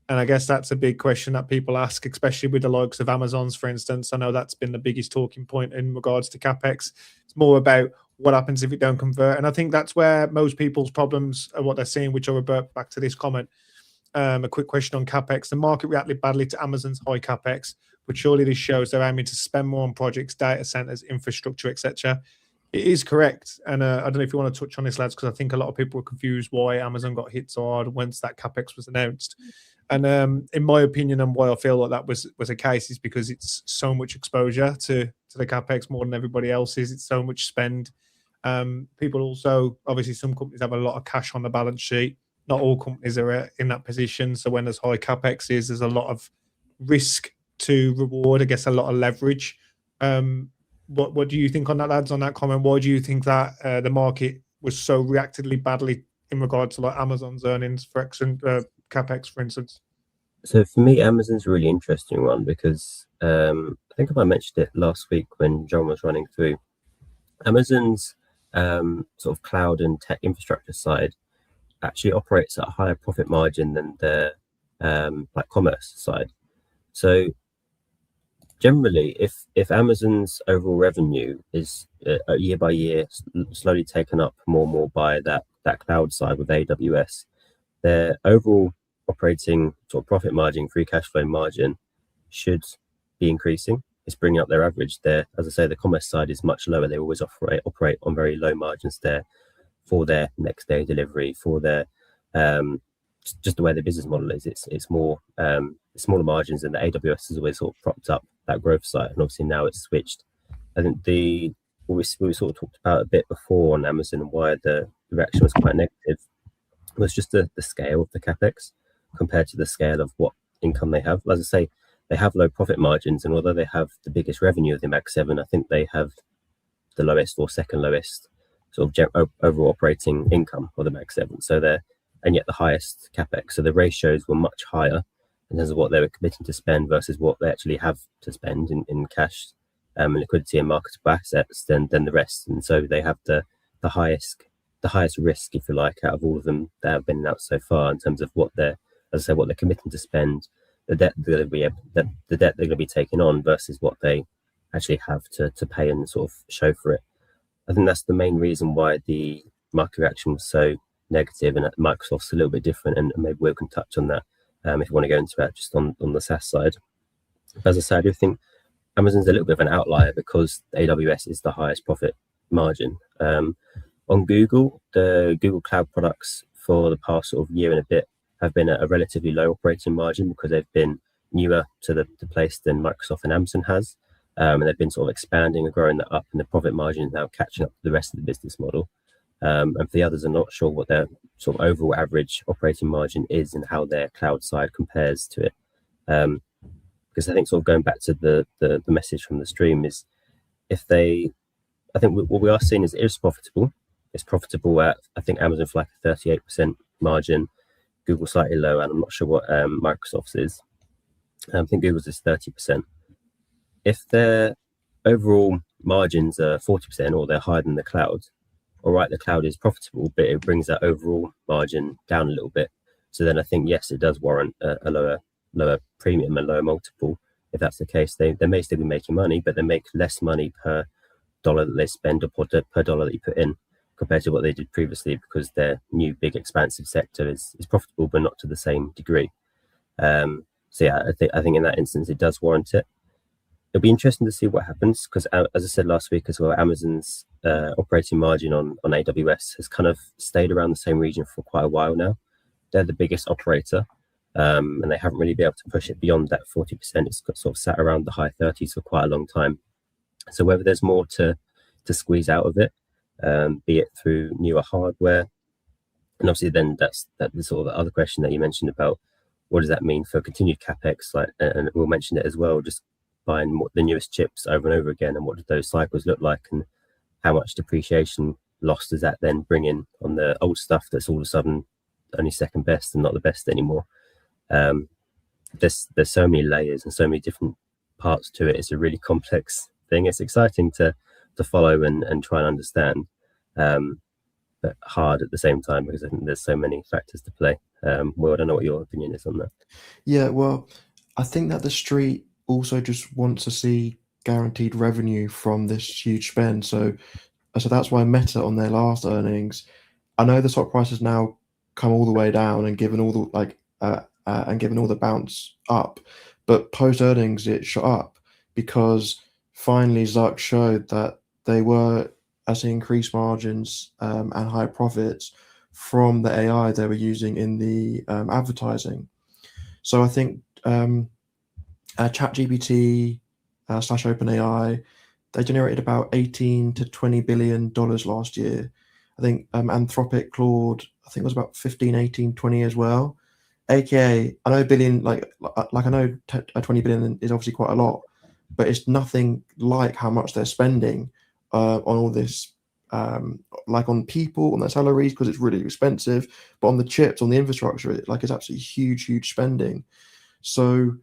And I guess that's a big question that people ask, especially with the likes of Amazon's, for instance. I know that's been the biggest talking point in regards to capex. It's more about what happens if it don't convert. And I think that's where most people's problems are what they're seeing, which I'll revert back to this comment. A quick question on capex. The market reacted badly to Amazon's high capex, but surely this shows they're aiming to spend more on projects, data centers, infrastructure, etc. It is correct. And I don't know if you want to touch on this, lads, because I think a lot of people were confused why Amazon got hit so hard once that capex was announced. And in my opinion, and why I feel like that was a case, is because it's so much exposure to the capex more than everybody else's. It's so much spend. People also, obviously, some companies have a lot of cash on the balance sheet. Not all companies are in that position. So when there's high capex, there's a lot of risk to reward. I guess a lot of leverage. What do you think on that, lads? On that comment, why do you think that the market was so reactively badly in regards to like Amazon's earnings for capex, for instance? So for me, Amazon's a really interesting one because I think I mentioned it last week when John was running through. Amazon's sort of cloud and tech infrastructure side actually operates at a higher profit margin than the like commerce side. So generally, if Amazon's overall revenue is year by year slowly taken up more and more by that cloud side with AWS, their overall operating sort of profit margin, free cash flow margin should be increasing. It's bringing up their average there. As I say, the commerce side is much lower. They always operate on very low margins there for their next day delivery, for their just the way the business model is. It's more smaller margins, and the AWS has always sort of propped up that growth side, and obviously now it's switched. I think what we sort of talked about a bit before on Amazon and why the reaction was quite negative was just the scale of the capex compared to the scale of what income they have. As I say, they have low profit margins, and although they have the biggest revenue of the Mag7, I think they have the lowest or second lowest sort of overall operating income of the Mag7. So and yet the highest capex. So the ratios were much higher in terms of what they were committing to spend versus what they actually have to spend in cash, liquidity and marketable assets than the rest. And so they have the highest risk, if you like, out of all of them that have been announced so far in terms of what they're committing to spend, the debt they're going to be taking on versus what they actually have to pay and sort of show for it. I think that's the main reason why the market reaction was so negative, and Microsoft's a little bit different, and maybe we can touch on that if you want to go into that just on the SaaS side. But as I said, I do think Amazon's a little bit of an outlier because AWS is the highest profit margin. On Google, the Google Cloud products for the past sort of year and a bit have been at a relatively low operating margin because they've been newer to the place than Microsoft and Amazon has. And they've been sort of expanding and growing that up, and the profit margin is now catching up to the rest of the business model. And for the others, I'm not sure what their sort of overall average operating margin is and how their cloud side compares to it. Because I think sort of going back to the message from the stream is I think what we are seeing is it is profitable. It's profitable at, I think, Amazon for like a 38% margin, Google slightly lower, and I'm not sure what Microsoft's is. I think Google's is 30%. If their overall margins are 40% or they're higher than the cloud, all right, the cloud is profitable, but it brings that overall margin down a little bit. So then I think, yes, it does warrant a lower premium and lower multiple. If that's the case, they may still be making money, but they make less money per dollar that they spend or per dollar that you put in compared to what they did previously, because their new big expansive sector is profitable, but not to the same degree. So yeah, I think in that instance, it does warrant it. it'll be interesting to see what happens, because as I said last week as well, Amazon's operating margin on AWS has kind of stayed around the same region for quite a while now. They're the biggest operator, and they haven't really been able to push it beyond that 40%. It's got sort of sat around the high 30s for quite a long time. So whether there's more to squeeze out of it, be it through newer hardware, and obviously then that's the sort of the other question that you mentioned about what does that mean for continued capex, like, and we'll mention it as well, just buying the newest chips over and over again, and what do those cycles look like, and how much depreciation loss does that then bring in on the old stuff that's all of a sudden only second best and not the best anymore. There's so many layers and so many different parts to it. It's a really complex thing. It's exciting to follow and try and understand, but hard at the same time, because I think there's so many factors to play. Will, I don't know what your opinion is on that. Yeah, well, I think that the street also just wants to see guaranteed revenue from this huge spend. So that's why Meta on their last earnings, I know the stock price has now come all the way down and given all the bounce up, but post earnings it shot up because finally Zuck showed that they were seeing increased margins and high profits from the AI they were using in the advertising. So I think ChatGPT / OpenAI, they generated about $18 to $20 billion last year. I think Anthropic, Claude, I think it was about 15, 18, 20 as well. AKA, I know billion, like I know 20 billion is obviously quite a lot, but it's nothing like how much they're spending on all this, like on people, on their salaries, because it's really expensive, but on the chips, on the infrastructure, it's absolutely huge spending. So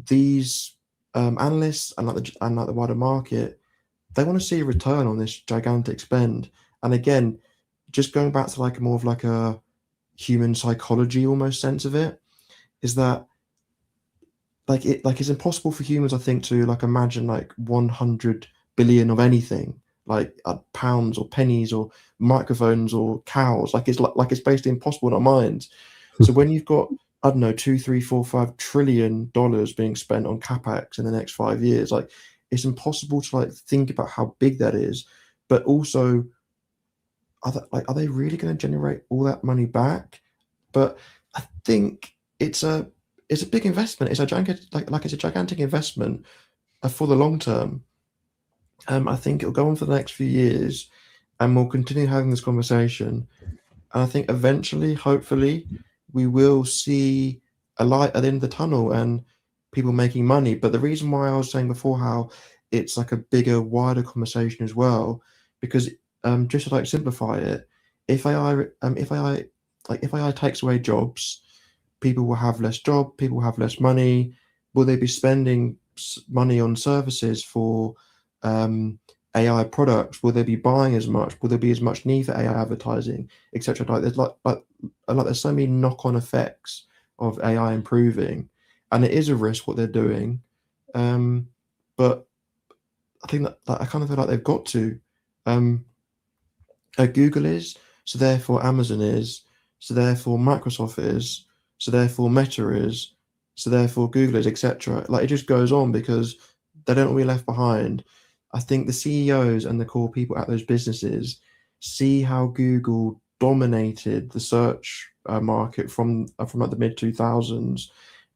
these analysts and the wider market, they want to see a return on this gigantic spend. And again, just going back to more of a human psychology almost sense of it, is that it's impossible for humans, I think, to imagine 100 billion of anything, like pounds or pennies or microphones or cows. It's basically impossible in our minds. So when you've got, I don't know, $2, $3, $4, $5 trillion being spent on capex in the next 5 years, it's impossible to think about how big that is. But also, are they really going to generate all that money back? But I think it's a big investment. It's a gigantic investment for the long term. I think it'll go on for the next few years, and we'll continue having this conversation. And I think eventually, hopefully, we will see a light at the end of the tunnel and people making money. But the reason why I was saying before how it's a bigger, wider conversation as well, because just to simplify it, if AI takes away jobs, people will have less job, people will have less money. Will they be spending money on services for AI products? Will they be buying as much? Will there be as much need for AI advertising, etc.? There's so many knock-on effects of AI improving, and it is a risk what they're doing. But I think that I kind of feel like they've got to. Google is, so therefore Amazon is, so therefore Microsoft is, so therefore Meta is, so therefore Google is, etc. It just goes on because they don't want to be left behind. I think the CEOs and the core people at those businesses see how Google dominated the search market from the mid 2000s,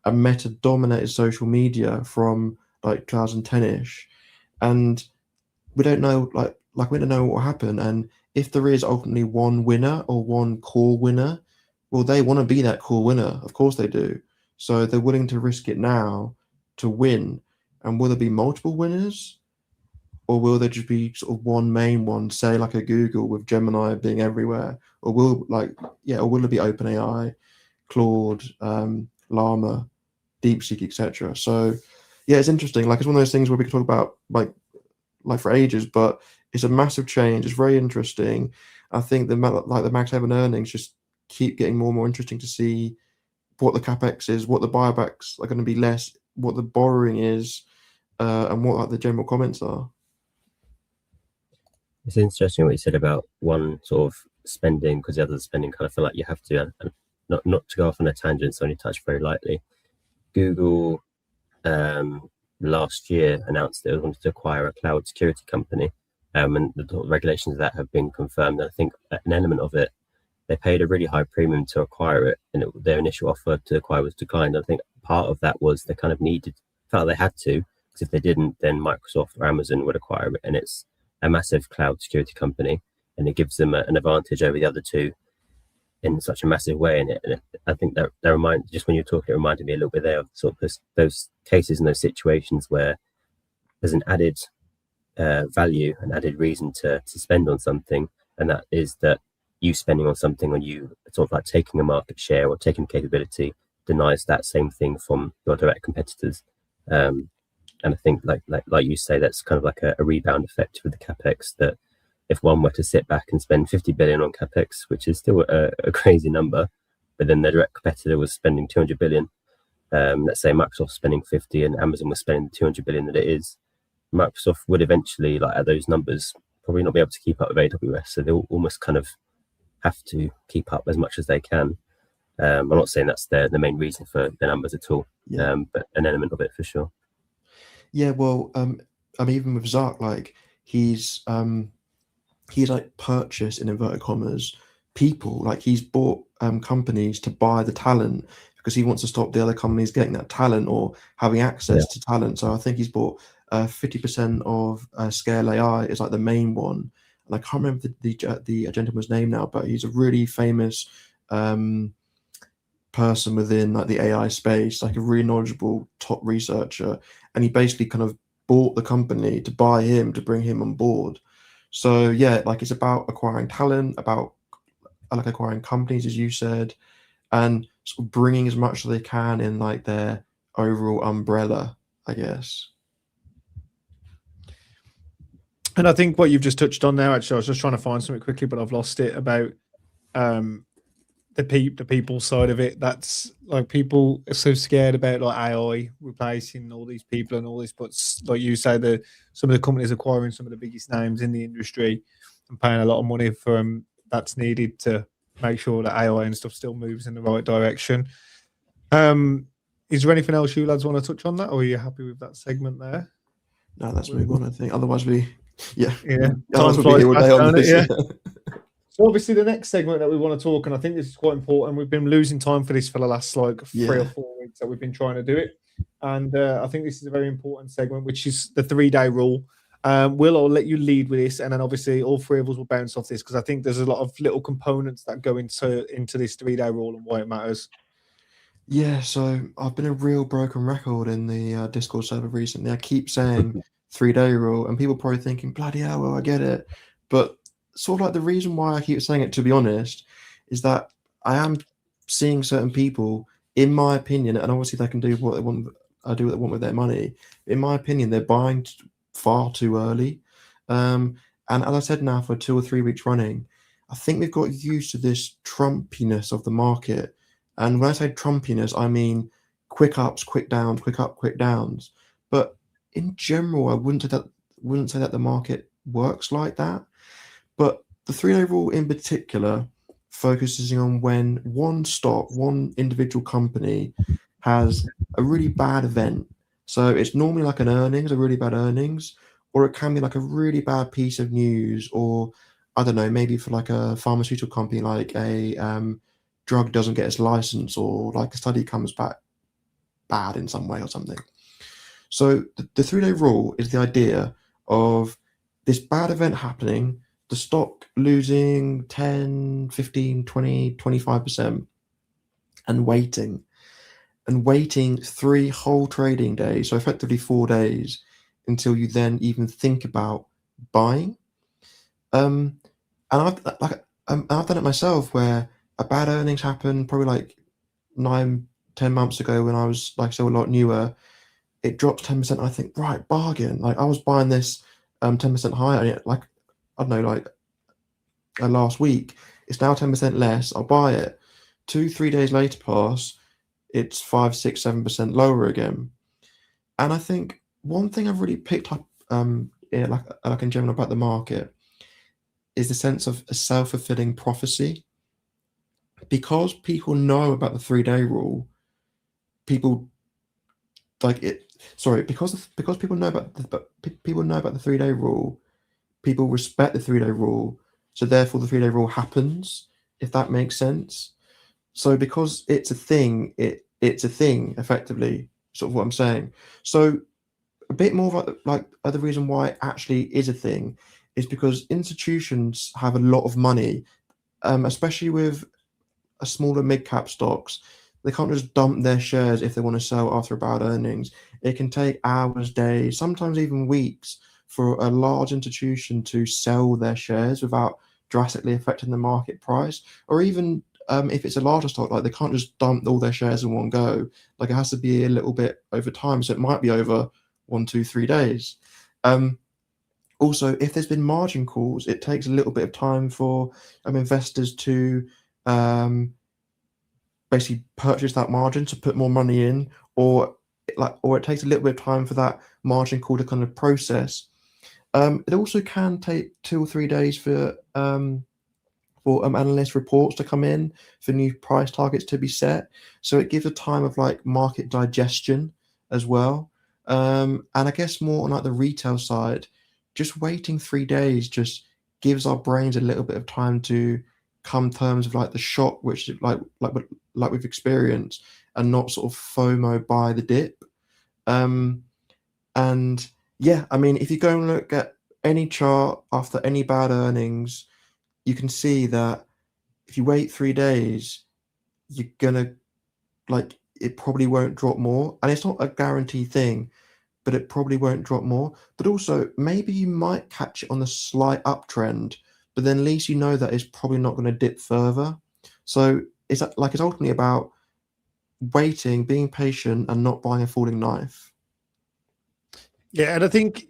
and Meta dominated social media from 2010ish, and we don't know we don't know what will happen. And if there is ultimately one winner or one core winner, well, they want to be that core winner. Of course they do. So they're willing to risk it now to win. And will there be multiple winners? Or will there just be sort of one main one, say a Google with Gemini being everywhere? Or will it be OpenAI, Claude, Llama, DeepSeek, etc.? So yeah, it's interesting. It's one of those things where we can talk about for ages, but it's a massive change. It's very interesting. I think the Mag7 earnings just keep getting more and more interesting to see what the capex is, what the buybacks are going to be less, what the borrowing is, and what the general comments are. It's interesting what you said about one sort of spending, because the other spending kind of feel like you have to, not to go off on a tangent, so only touch very lightly. Google last year announced that it wanted to acquire a cloud security company, and the regulations of that have been confirmed. And I think an element of it, they paid a really high premium to acquire it, and their initial offer to acquire was declined. I think part of that was they kind of felt they had to, because if they didn't, then Microsoft or Amazon would acquire it, and it's a massive cloud security company, and it gives them an advantage over the other two in such a massive way. And I think that just when you're talking, it reminded me a little bit there of sort of those cases and those situations where there's an added value, an added reason to spend on something, and that is that you spending on something, or you sort of like taking a market share or taking capability, denies that same thing from your direct competitors. And I think like you say, that's kind of like a rebound effect with the capex, that if one were to sit back and spend 50 billion on capex, which is still a crazy number, but then their direct competitor was spending 200 billion, let's say Microsoft spending 50 and Amazon was spending 200 billion that it is, Microsoft would eventually, like at those numbers, probably not be able to keep up with AWS. So they'll almost kind of have to keep up as much as they can. I'm not saying that's the main reason for the numbers at all, but an element of it for sure. Yeah, well, I mean, even with Zuck, like he's like purchased, in inverted commas, people. Like he's bought companies to buy the talent, because he wants to stop the other companies getting that talent or having access to talent. So I think he's bought 50% of Scale AI is like the main one. And I can't remember the gentleman's name now, but he's a really famous person within like the AI space, like a really knowledgeable top researcher. And he basically kind of bought the company to buy him, to bring him on board. So yeah, like it's about acquiring talent, about like acquiring companies, as you said, and sort of bringing as much as they can in like their overall umbrella, I guess. And I think what you've just touched on there, actually, I was just trying to find something quickly, but I've lost it, about the people side of it. That's like, people are so scared about like AI replacing all these people and all this, but like you say, some of the companies acquiring some of the biggest names in the industry and paying a lot of money for them, that's needed to make sure that AI and stuff still moves in the right direction. Is there anything else you lads want to touch on that, or are you happy with that segment there? No, let's move on, I think. Otherwise time otherwise flies we'll be fast, here all day on don't it? this. Yeah. So obviously the next segment that we want to talk, and I think this is quite important, we've been losing time for this for the last like 3 or 4 weeks that we've been trying to do it, and I think this is a very important segment, which is the 3-day rule. Will, I'll let you lead with this, and then obviously all three of us will bounce off this, because I think there's a lot of little components that go into this 3-day rule and why it matters. Yeah, so I've been a real broken record in the Discord server recently. I keep saying 3-day rule, and people probably thinking, bloody hell, well, I get it. But sort of like the reason why I keep saying it, to be honest, is that I am seeing certain people, in my opinion, and obviously they can do what they want, do what they want with their money. In my opinion, they're buying far too early. And as I said now for 2 or 3 weeks running, I think we've got used to this Trumpiness of the market. And when I say Trumpiness, I mean quick ups, quick downs, quick up, quick downs. But in general, I wouldn't say that the market works like that. But the 3-day rule in particular focuses on when one individual company has a really bad event. So it's normally like a really bad earnings, or it can be like a really bad piece of news, or I don't know, maybe for like a pharmaceutical company, like a drug doesn't get its license, or like a study comes back bad in some way or something. So the 3-day rule is the idea of this bad event happening, the stock losing 10, 15, 20, 25%, and waiting 3 whole trading days, so effectively 4 days, until you then even think about buying. And I've done it myself, where a bad earnings happened probably like 9-10 months ago when I was like still a lot newer. It drops 10%. I think, right, bargain. Like I was buying this 10% higher, like I don't know, like last week. It's now 10% less. I'll buy it. 2-3 days later pass, it's 5, 6, 7% lower again. And I think one thing I've really picked up, like in general about the market, is the sense of a self-fulfilling prophecy. Because people know about the 3-day rule, people like it. sorry, because people know about people know about the 3-day rule. People respect the 3-day rule, so therefore the 3-day rule happens. If that makes sense. So because it's a thing, it's a thing effectively. Sort of what I'm saying. So a bit more like the reason why it actually is a thing is because institutions have a lot of money, especially with a smaller mid-cap stocks. They can't just dump their shares if they want to sell after a bad earnings. It can take hours, days, sometimes even weeks for a large institution to sell their shares without drastically affecting the market price. Or even if it's a larger stock, like they can't just dump all their shares in one go. Like it has to be a little bit over time. So it might be over 1, 2, 3 days. Also, if there's been margin calls, it takes a little bit of time for investors to basically purchase that margin to put more money in, or it takes a little bit of time for that margin call to kind of process. It also can take 2 or 3 days for analyst reports to come in, for new price targets to be set. So it gives a time of like market digestion as well. And I guess more on like the retail side, just waiting 3 days just gives our brains a little bit of time to come terms of like the shock, which like we've experienced, and not sort of FOMO by the dip. And yeah, I mean, if you go and look at any chart after any bad earnings, you can see that if you wait 3 days, you're gonna like it probably won't drop more. And it's not a guaranteed thing, but it probably won't drop more. But also maybe you might catch it on the slight uptrend, but then at least you know that it's probably not going to dip further. So it's ultimately about waiting, being patient, and not buying a falling knife. Yeah, and I think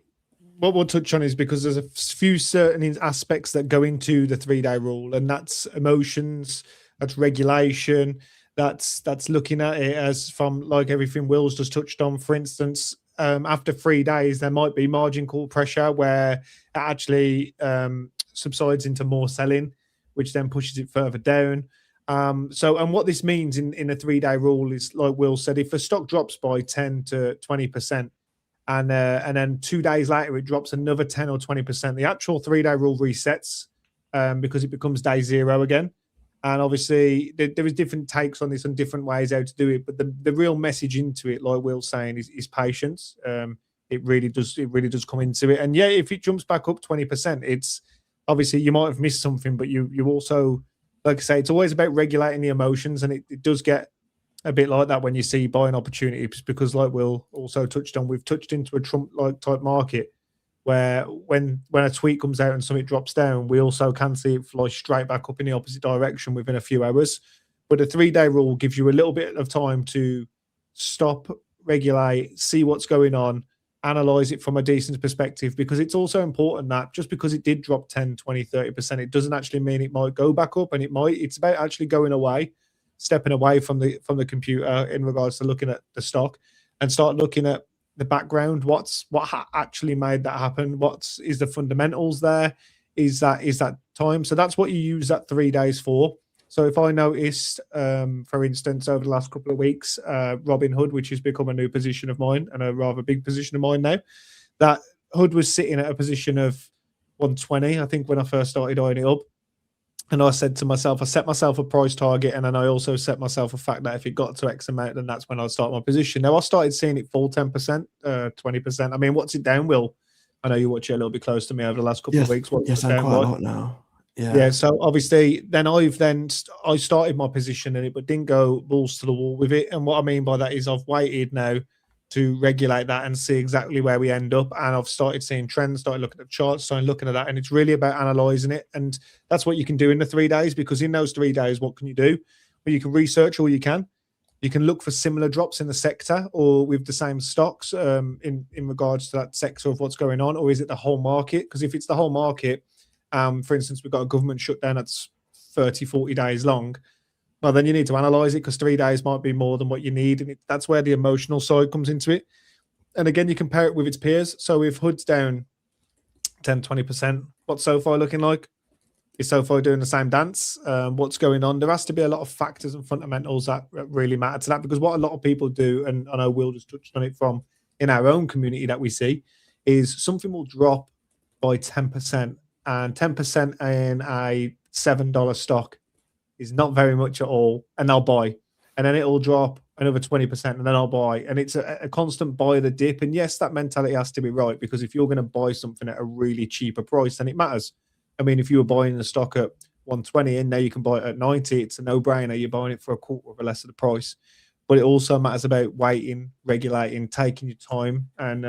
what we'll touch on is because there's a few certain aspects that go into the 3-day rule, and that's emotions, that's regulation, that's looking at it as from like everything Will's just touched on. For instance, after 3 days, there might be margin call pressure where it actually subsides into more selling, which then pushes it further down. And what this means in a 3-day rule is, like Will said, if a stock drops by 10 to 20%, and then 2 days later it drops another 10 or 20%, the actual 3-day rule resets because it becomes day zero again. And obviously there is different takes on this and different ways how to do it, but the real message into it, like Will's saying, is patience. It really does come into it. And yeah, if it jumps back up 20%, it's obviously you might have missed something, but you also, like I say, it's always about regulating the emotions, and it does get a bit like that when you see buying opportunities, because like Will also touched on, we've touched into a Trump-like type market where when a tweet comes out and something drops down, we also can see it fly straight back up in the opposite direction within a few hours. But the 3-day rule gives you a little bit of time to stop, regulate, see what's going on, analyze it from a decent perspective, because it's also important that just because it did drop 10, 20, 30%, it doesn't actually mean it might go back up, and it's about actually going away, stepping away from the computer in regards to looking at the stock and start looking at the background. What actually made that happen? What is the fundamentals there? Is that time? So that's what you use that 3 days for. So if I noticed, for instance, over the last couple of weeks, Robinhood, which has become a new position of mine and a rather big position of mine now, that Hood was sitting at a position of 120, I think, when I first started eyeing it up. And I said to myself, I set myself a price target, and then I also set myself a fact that if it got to X amount, then that's when I'd start my position. Now I started seeing it fall 10%, 20%. I mean, what's it down, Will? I know you watch it a little bit close to me over the last couple of weeks. Yes, I'm quite a lot now. Yeah. So obviously, then I started my position in it, but didn't go balls to the wall with it. And what I mean by that is I've waited now to regulate that and see exactly where we end up. And I've started seeing trends, started looking at charts, started looking at that. And it's really about analyzing it. And that's what you can do in the 3 days, because in those 3 days, what can you do? Well, you can research all you can. You can look for similar drops in the sector or with the same stocks in regards to that sector of what's going on, or is it the whole market? Because if it's the whole market, for instance, we've got a government shutdown that's 30, 40 days long, well, then you need to analyze it, because 3 days might be more than what you need. And that's where the emotional side comes into it. And again, you compare it with its peers. So if Hood's down 10, 20%, what's SoFi looking like? Is SoFi doing the same dance? What's going on? There has to be a lot of factors and fundamentals that really matter to that, because what a lot of people do, and I know Will just touched on it from in our own community that we see is something will drop by 10%, and 10% in a $7 stock is not very much at all, and I'll buy. And then it'll drop another 20%, and then I'll buy. And it's a constant buy the dip. And yes, that mentality has to be right, because if you're going to buy something at a really cheaper price, then it matters. I mean, if you were buying the stock at 120 and now you can buy it at 90, it's a no-brainer. You're buying it for a quarter of a less of the price. But it also matters about waiting, regulating, taking your time, and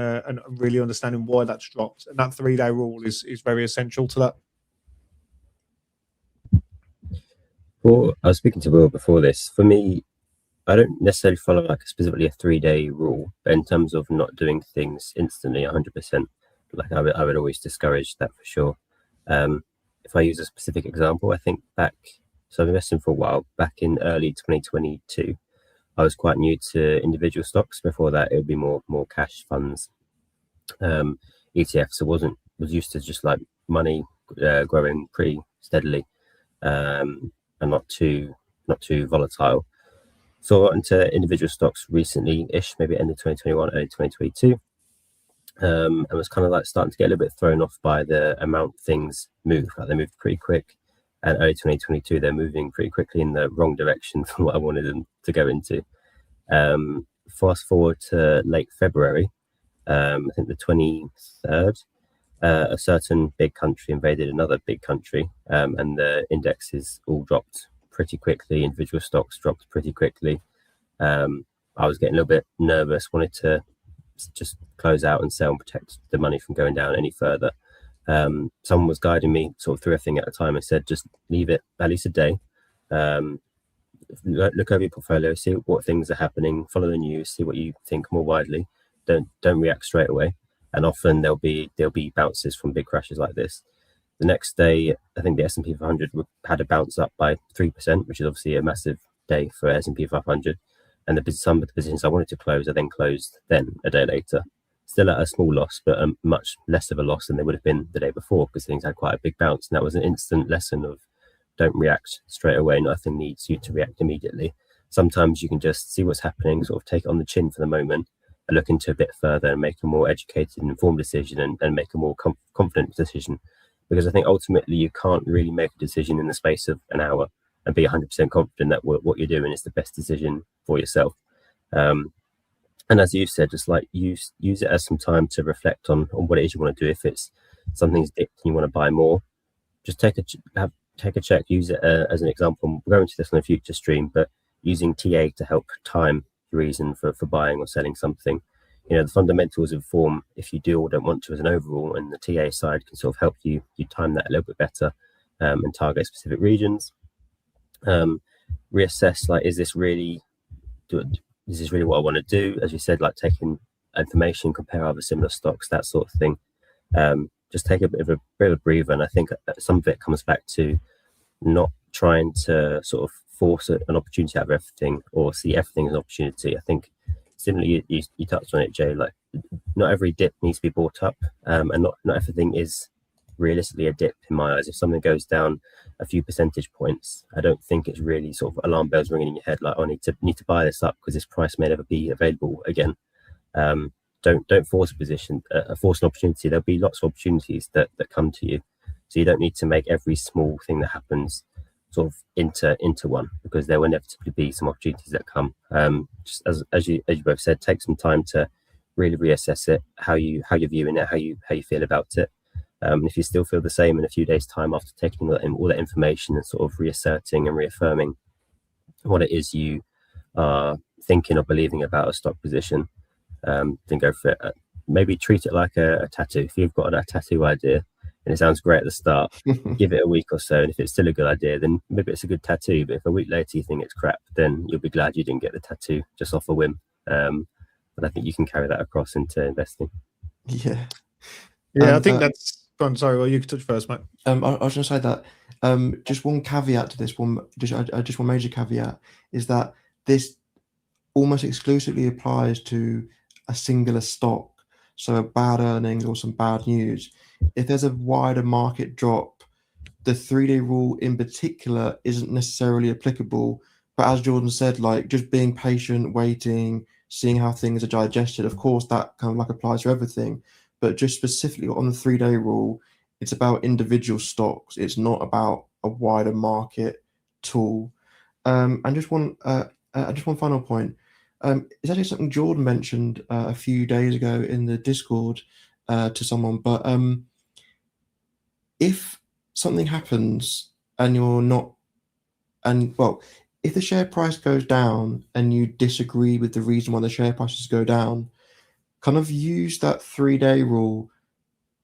really understanding why that's dropped. And that 3-day rule is very essential to that. Well, I was speaking to Will before this. For me, I don't necessarily follow like specifically a 3-day rule, but in terms of not doing things instantly 100%, like I would always discourage that for sure. If I use a specific example, I think so I've invested for a while. Back in early 2022, I was quite new to individual stocks. Before that, it would be more cash funds, ETFs. So was used to just like money growing pretty steadily, and not too volatile. So I got into individual stocks recently-ish, maybe end of 2021, early 2022. And was kind of like starting to get a little bit thrown off by the amount things move. Like they moved pretty quick. And early 2022, they're moving pretty quickly in the wrong direction from what I wanted them to go into. Fast forward to late February, I think the 23rd, a certain big country invaded another big country, and the indexes all dropped pretty quickly. Individual stocks dropped pretty quickly. I was getting a little bit nervous, wanted to just close out and sell and protect the money from going down any further. Someone was guiding me sort of through everything at a time and said, just leave it at least a day. Look over your portfolio, see what things are happening, follow the news, see what you think more widely. Don't react straight away. And often there'll be bounces from big crashes like this. The next day, I think the S&P 500 had a bounce up by 3%, which is obviously a massive day for S&P 500. And some of the positions I wanted to close, I then closed a day later. Still at a small loss, but a much less of a loss than they would have been the day before, because things had quite a big bounce. And that was an instant lesson of don't react straight away. Nothing needs you to react immediately. Sometimes you can just see what's happening, sort of take it on the chin for the moment, and look into a bit further and make a more educated and informed decision, and make a more confident decision. Because I think ultimately you can't really make a decision in the space of an hour and be 100% confident that what you're doing is the best decision for yourself. And as you said, just like use it as some time to reflect on what it is you want to do. If it's something's dipped and you want to buy more, just take a check. Use it as an example. We'll go into this on a future stream, but using TA to help time the reason for buying or selling something. The fundamentals inform if you do or don't want to as an overall, and the TA side can sort of help you time that a little bit better, and target specific regions. Reassess, like, is this really what I want to do? As you said, like taking information, compare other similar stocks, that sort of thing. Just take a bit of a breather. And I think some of it comes back to not trying to sort of force an opportunity out of everything or see everything as an opportunity. I think similarly, you touched on it, Jay, like not every dip needs to be bought up, and not everything is realistically a dip in my eyes. If something goes down a few percentage points, I don't think it's really sort of alarm bells ringing in your head like, oh, I need to buy this up because this price may never be available again. Don't force a position, force an opportunity. There'll be lots of opportunities that come to you, so you don't need to make every small thing that happens sort of into one, because there will inevitably be some opportunities that come. Just as you both said, take some time to really reassess it, how you're viewing it, how you feel about it. If you still feel the same in a few days' time after taking all that information and sort of reasserting and reaffirming what it is you are thinking or believing about a stock position, then go for it. Maybe treat it like a tattoo. If you've got a tattoo idea and it sounds great at the start, give it a week or so, and if it's still a good idea, then maybe it's a good tattoo. But if a week later you think it's crap, then you'll be glad you didn't get the tattoo just off a whim. But I think you can carry that across into investing. Yeah, I think that's. I'm sorry. Well, you can touch first, mate. I was going to say that just one caveat to this one, just one major caveat is that this almost exclusively applies to a singular stock. So bad earnings or some bad news. If there's a wider market drop, the 3-day rule in particular isn't necessarily applicable. But as Jordan said, like just being patient, waiting, seeing how things are digested. Of course, that kind of like applies to everything, but just specifically on the 3-day rule, it's about individual stocks. It's not about a wider market tool. And just one final point. It's actually something Jordan mentioned a few days ago in the Discord to someone, but if something happens and you're not, if the share price goes down and you disagree with the reason why the share prices go down, kind of use that 3-day rule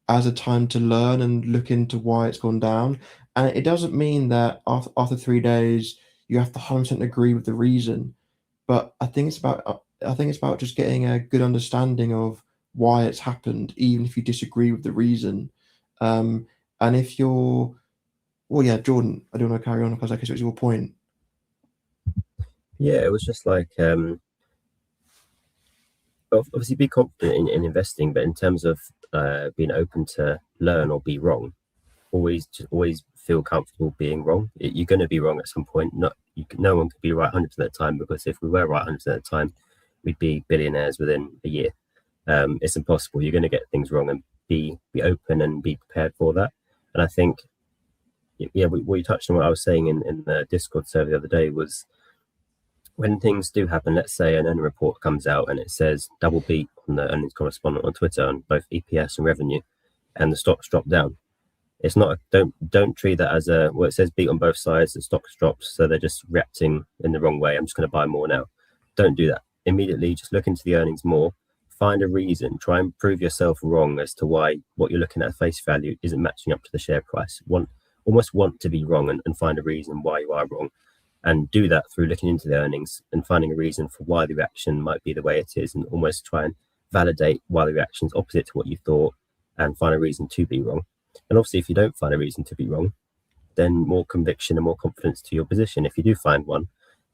as a time to learn and look into why it's gone down. And it doesn't mean that after 3 days you have to 100% agree with the reason, but I think it's about just getting a good understanding of why it's happened, even if you disagree with the reason. And if you're, well, yeah, Jordan, I don't want to carry on because I guess it was your point. Yeah, it was just like obviously be confident in investing, but in terms of being open to learn or be wrong, always feel comfortable being wrong. You're going to be wrong at some point. No one could be right 100% of the time, because if we were right 100% of the time, we'd be billionaires within a year. It's impossible. You're going to get things wrong, and be open and be prepared for that. And I think, yeah, what you touched on, what I was saying in the Discord server the other day, was when things do happen, let's say an earning report comes out and it says double beat on the earnings correspondent on Twitter on both EPS and revenue, and the stocks drop down. It's not, don't treat that as well, it says beat on both sides, the stocks drops, so they're just reacting in the wrong way. I'm just going to buy more now. Don't do that. Immediately just look into the earnings more, find a reason, try and prove yourself wrong as to why what you're looking at face value isn't matching up to the share price. Almost want to be wrong and find a reason why you are wrong. And do that through looking into the earnings and finding a reason for why the reaction might be the way it is, and almost try and validate why the reaction is opposite to what you thought, and find a reason to be wrong. And obviously, if you don't find a reason to be wrong, then more conviction and more confidence to your position. If you do find one,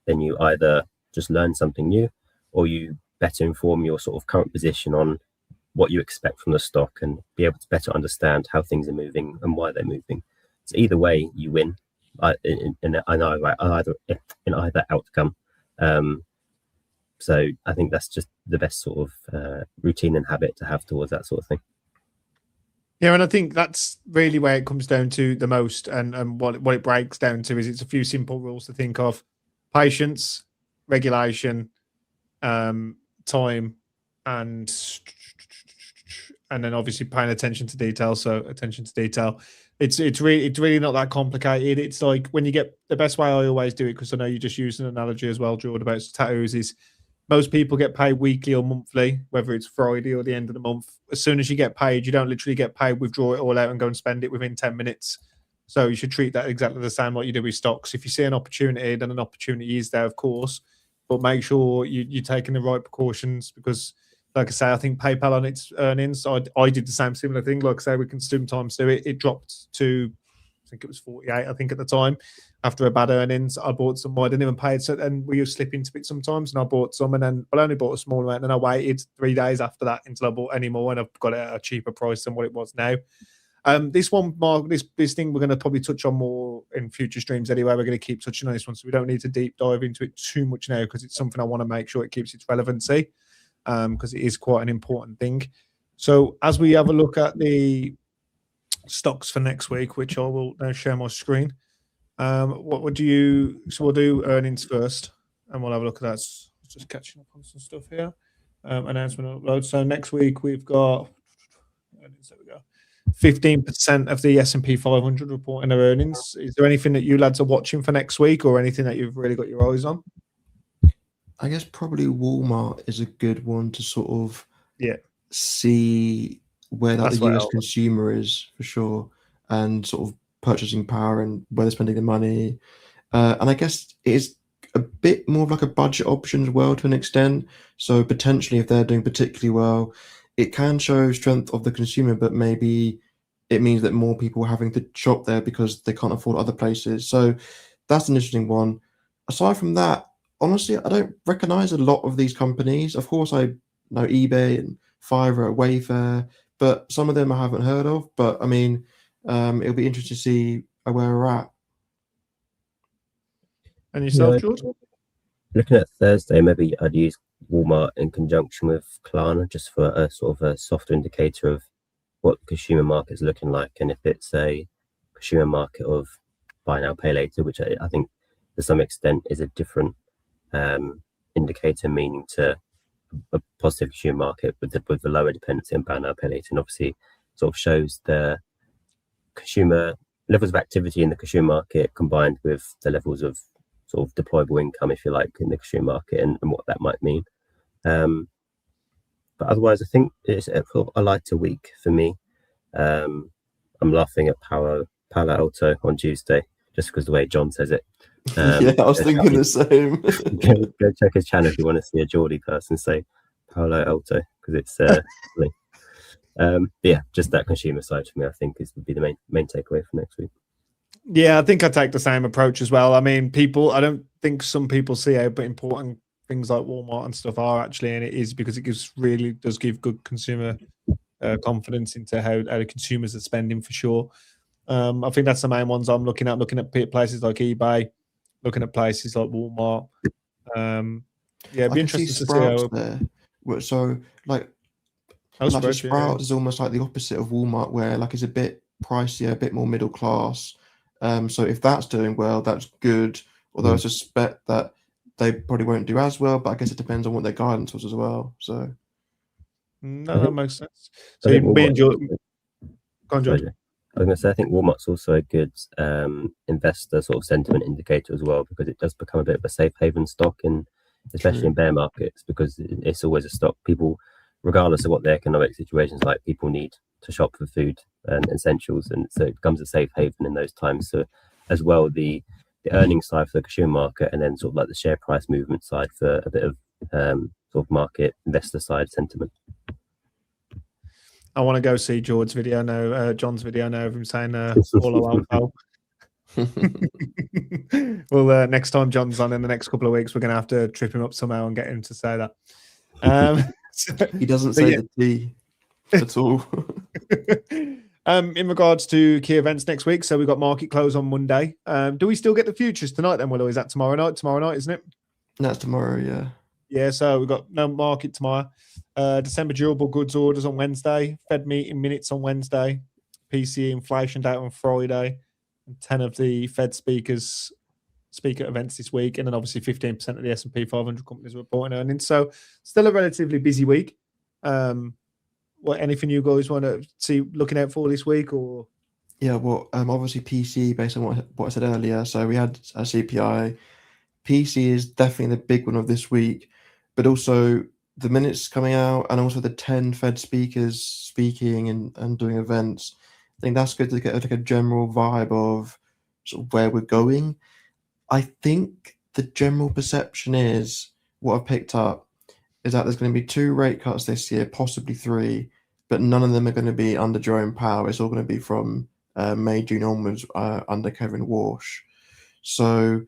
then you either just learn something new, or you better inform your sort of current position on what you expect from the stock, and be able to better understand how things are moving and why they're moving. So either way, you win in either outcome. So I think that's just the best sort of routine and habit to have towards that sort of thing. Yeah, and I think that's really where it comes down to the most, and what it breaks down to is it's a few simple rules to think of: patience, regulation, time, and then obviously paying attention to detail. So attention to detail. It's really not that complicated. It's like when you get, the best way I always do it, because I know you just used an analogy as well, Jordan, about tattoos, is most people get paid weekly or monthly, whether it's Friday or the end of the month. As soon as you get paid, you don't literally get paid, withdraw it all out and go and spend it within 10 minutes. So you should treat that exactly the same like you do with stocks. If you see an opportunity, then an opportunity is there, of course, but make sure you're taking the right precautions, because like I say, I think PayPal on its earnings, I did the similar thing. Like I say, we can sometimes do it. It dropped to, I think it was 48, I think at the time, after a bad earnings. I bought some more. I didn't even pay it. So then we used to slip into it sometimes, and I bought some, and then I only bought a small amount, and I waited 3 days after that until I bought any more, and I've got it at a cheaper price than what it was now. This one, Mark, this thing we're going to probably touch on more in future streams anyway. We're going to keep touching on this one, so we don't need to deep dive into it too much now, because it's something I want to make sure it keeps its relevancy, because it is quite an important thing. So as we have a look at the stocks for next week, which I will now share my screen, what would you, so we'll do earnings first, and we'll have a look at that. Just catching up on some stuff here. Announcement upload. So next week we've got earnings. There we go. 15% of the S&P 500 reporting their earnings. Is there anything that you lads are watching for next week, or anything that you've really got your eyes on? I guess probably Walmart is a good one to sort of see where the US consumer is, for sure, and sort of purchasing power and where they're spending the money. And I guess it is a bit more of like a budget option as well, to an extent. So potentially, if they're doing particularly well, it can show strength of the consumer, but maybe it means that more people are having to shop there because they can't afford other places. So that's an interesting one. Aside from that, honestly, I don't recognize a lot of these companies. Of course, I know eBay and Fiverr, Wayfair, but some of them I haven't heard of. But I mean, it'll be interesting to see where we're at. And yourself, George? Looking at Thursday, maybe I'd use Walmart in conjunction with Klarna, just for a sort of a softer indicator of what the consumer market is looking like, and if it's a consumer market of buy now, pay later, which I think to some extent is a different indicator, meaning to a positive consumer market with the lower dependency on buy now, pay later, and obviously sort of shows the consumer levels of activity in the consumer market combined with the levels of sort of deployable income, if you like, in the consumer market, and what that might mean. But otherwise, I think it's a lighter week for me. I'm laughing at Palo Alto on Tuesday just because the way John says it. Yeah, I was thinking the same. Go check his channel if you want to see a Geordie person say Palo Alto, because it's funny. Yeah, just that consumer side for me, I think, would be the main takeaway for next week. Yeah, I think I take the same approach as well. I mean, I don't think some people see how important things like Walmart and stuff are actually, and it is because it does give good consumer confidence into how the consumers are spending for sure. I think that's the main ones I'm looking at places like eBay, looking at places like Walmart. Yeah, it'd be interesting to see how there. So like Sprouts is almost like the opposite of Walmart, where like it's a bit pricier, a bit more middle class. So if that's doing well, that's good. Although I suspect that they probably won't do as well, but I guess it depends on what their guidance was as well. So no, that makes sense. So you be enjoying. Go on, George. I was going to say, I think Walmart's also a good investor sort of sentiment indicator as well, because it does become a bit of a safe haven stock, especially in bear markets, because it's always a stock people, regardless of what the economic situation's like, people need to shop for food and essentials, and so it becomes a safe haven in those times. So as well, the earnings side for the consumer market, and then sort of like the share price movement side for a bit of sort of market investor side sentiment. I want to go see John's video now of him saying all around pal. Well, next time John's on in the next couple of weeks, we're going to have to trip him up somehow and get him to say that. He doesn't say the D at all. In regards to key events next week, so we've got market close on Monday. Do we still get the futures tonight then, Will, or is that tomorrow night? Tomorrow night, isn't it? That's tomorrow, yeah. Yeah, so we've got no market tomorrow. December durable goods orders on Wednesday, Fed meeting minutes on Wednesday, PCE inflation data on Friday, and 10 of the Fed speaker events this week, and then obviously 15% of the S&P 500 companies reporting earnings. So still a relatively busy week. Anything you guys want to see looking out for this week? Or yeah, well, obviously PCE based on what I said earlier. So we had a CPI. PCE is definitely the big one of this week, but also the minutes coming out, and also the 10 Fed speakers speaking and doing events. I think that's good to get like a general vibe of sort of where we're going. I think the general perception is, what I've picked up is that there's going to be 2 rate cuts this year, possibly 3, but none of them are going to be under Jerome Powell. It's all going to be from May, June onwards under Kevin Walsh. So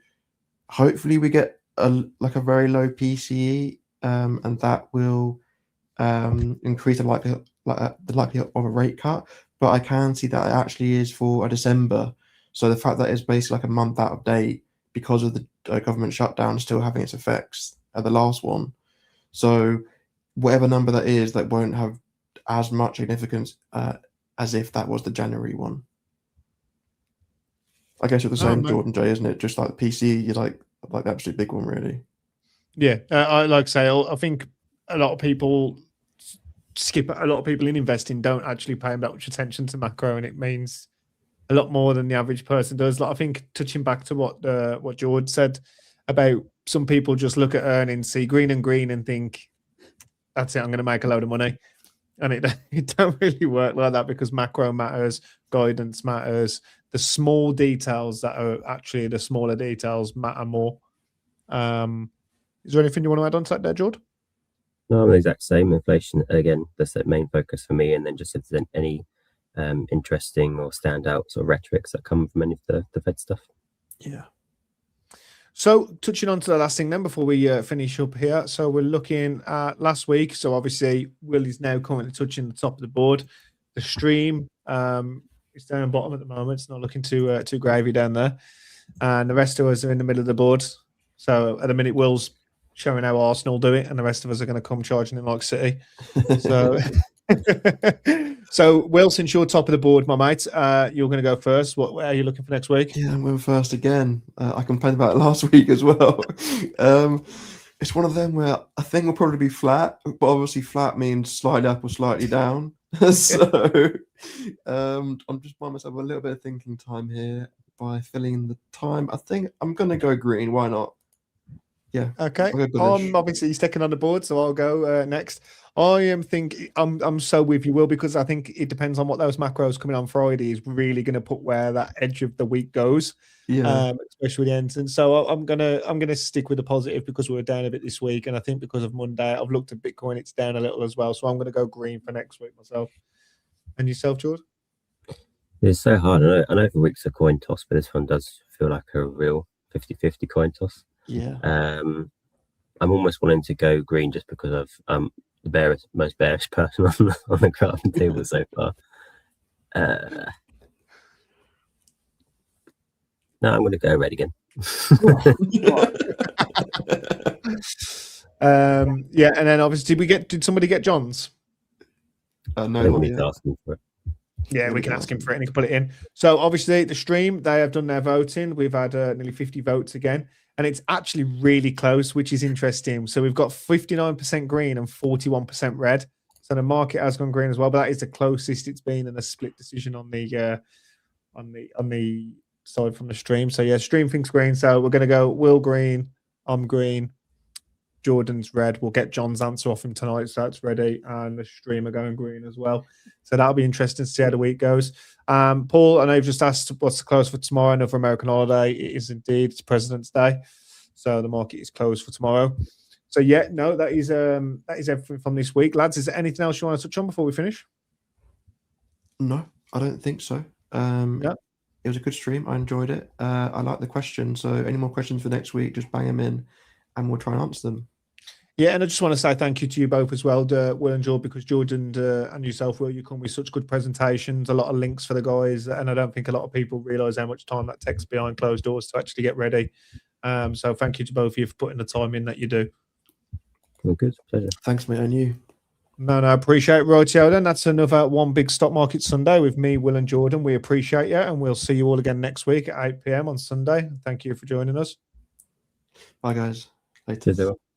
hopefully we get a very low PCE, and that will increase the likelihood of a rate cut. But I can see that it actually is for a December. So the fact that it's basically like a month out of date because of the government shutdown still having its effects at the last one. So whatever number that is, that won't have as much significance as if that was the January one. I guess you're the same, Jordan J, isn't it? Just like the PC, you're like the absolute big one, really. Yeah, I like to say, I think a lot of people in investing don't actually pay that much attention to macro, and it means a lot more than the average person does. Like, I think touching back to what George said about some people just look at earnings, see green and think, that's it, I'm going to make a load of money. And it don't really work like that, because macro matters, guidance matters. The small details that are actually the smaller details matter more. Is there anything you want to add on to that there, George? No, I'm the exact same. Inflation, again, that's the main focus for me. And then just if there's any interesting or standout sort of rhetorics that come from any of the Fed stuff. Yeah. So touching on to the last thing then before we finish up here. So we're looking at last week. So obviously Will is now currently touching the top of the board. The stream is down bottom at the moment. It's not looking too gravy down there. And the rest of us are in the middle of the board. So at the minute, Will's showing how Arsenal do it, and the rest of us are going to come charging in like City. So, so Will, since you're top of the board, my mate, you're going to go first. What are you looking for next week? Yeah, I'm going first again. I complained about it last week as well. It's one of them where I think we'll probably be flat, but obviously flat means slightly up or slightly down. So I'm just buying myself a little bit of thinking time here by filling in the time. I think I'm going to go green. Why not? Yeah. Okay. I'll go I'm obviously sticking on the board, so I'll go next. I am thinking I'm so with you, Will, because I think it depends on what those macros coming on Friday is really going to put where that edge of the week goes. Yeah. Especially the end. And so I'm gonna stick with the positive because we were down a bit this week, and I think because of Monday, I've looked at Bitcoin, it's down a little as well. So I'm gonna go green for next week myself. And yourself, George? It's so hard. I know the week's a coin toss, but this one does feel like a real 50-50 coin toss. Yeah. I'm almost wanting to go green just because of the most bearish person on the crafting table so far. No, I'm going to go red again. Yeah, and then obviously did somebody get John's? No, we need to ask him for it. Yeah, we can ask him for it and he can put it in. So obviously the stream, they have done their voting. We've had nearly 50 votes again, and it's actually really close, which is interesting. So we've got 59% green and 41% red. So the market has gone green as well, but that is the closest it's been in a split decision on the side from the stream. So yeah, stream thinks green. So we're going to go Will green, I'm green, Jordan's red. We'll get John's answer off him tonight, so that's ready, and the stream are going green as well. So that'll be interesting to see how the week goes. Paul, I know you've just asked what's the close for tomorrow. Another American holiday. It is indeed. It's President's Day, so the market is closed for tomorrow. So yeah, no, that is everything from this week, lads. Is there anything else you want to touch on before we finish? No, I don't think so. Yeah. It was a good stream. I enjoyed it. I like the questions. So any more questions for next week, just bang them in and we'll try and answer them. Yeah, and I just want to say thank you to you both as well, Will and George, because Jordan and yourself, Will, you come with such good presentations, a lot of links for the guys, and I don't think a lot of people realise how much time that takes behind closed doors to actually get ready. So thank you to both of you for putting the time in that you do. Well, good. Pleasure. Thanks, mate, and you. No, I appreciate it, Rightio. Then that's another One Big Stock Market Sunday with me, Will and Jordan. We appreciate you, and we'll see you all again next week at 8 p.m. on Sunday. Thank you for joining us. Bye, guys. Later. Cheers, everyone.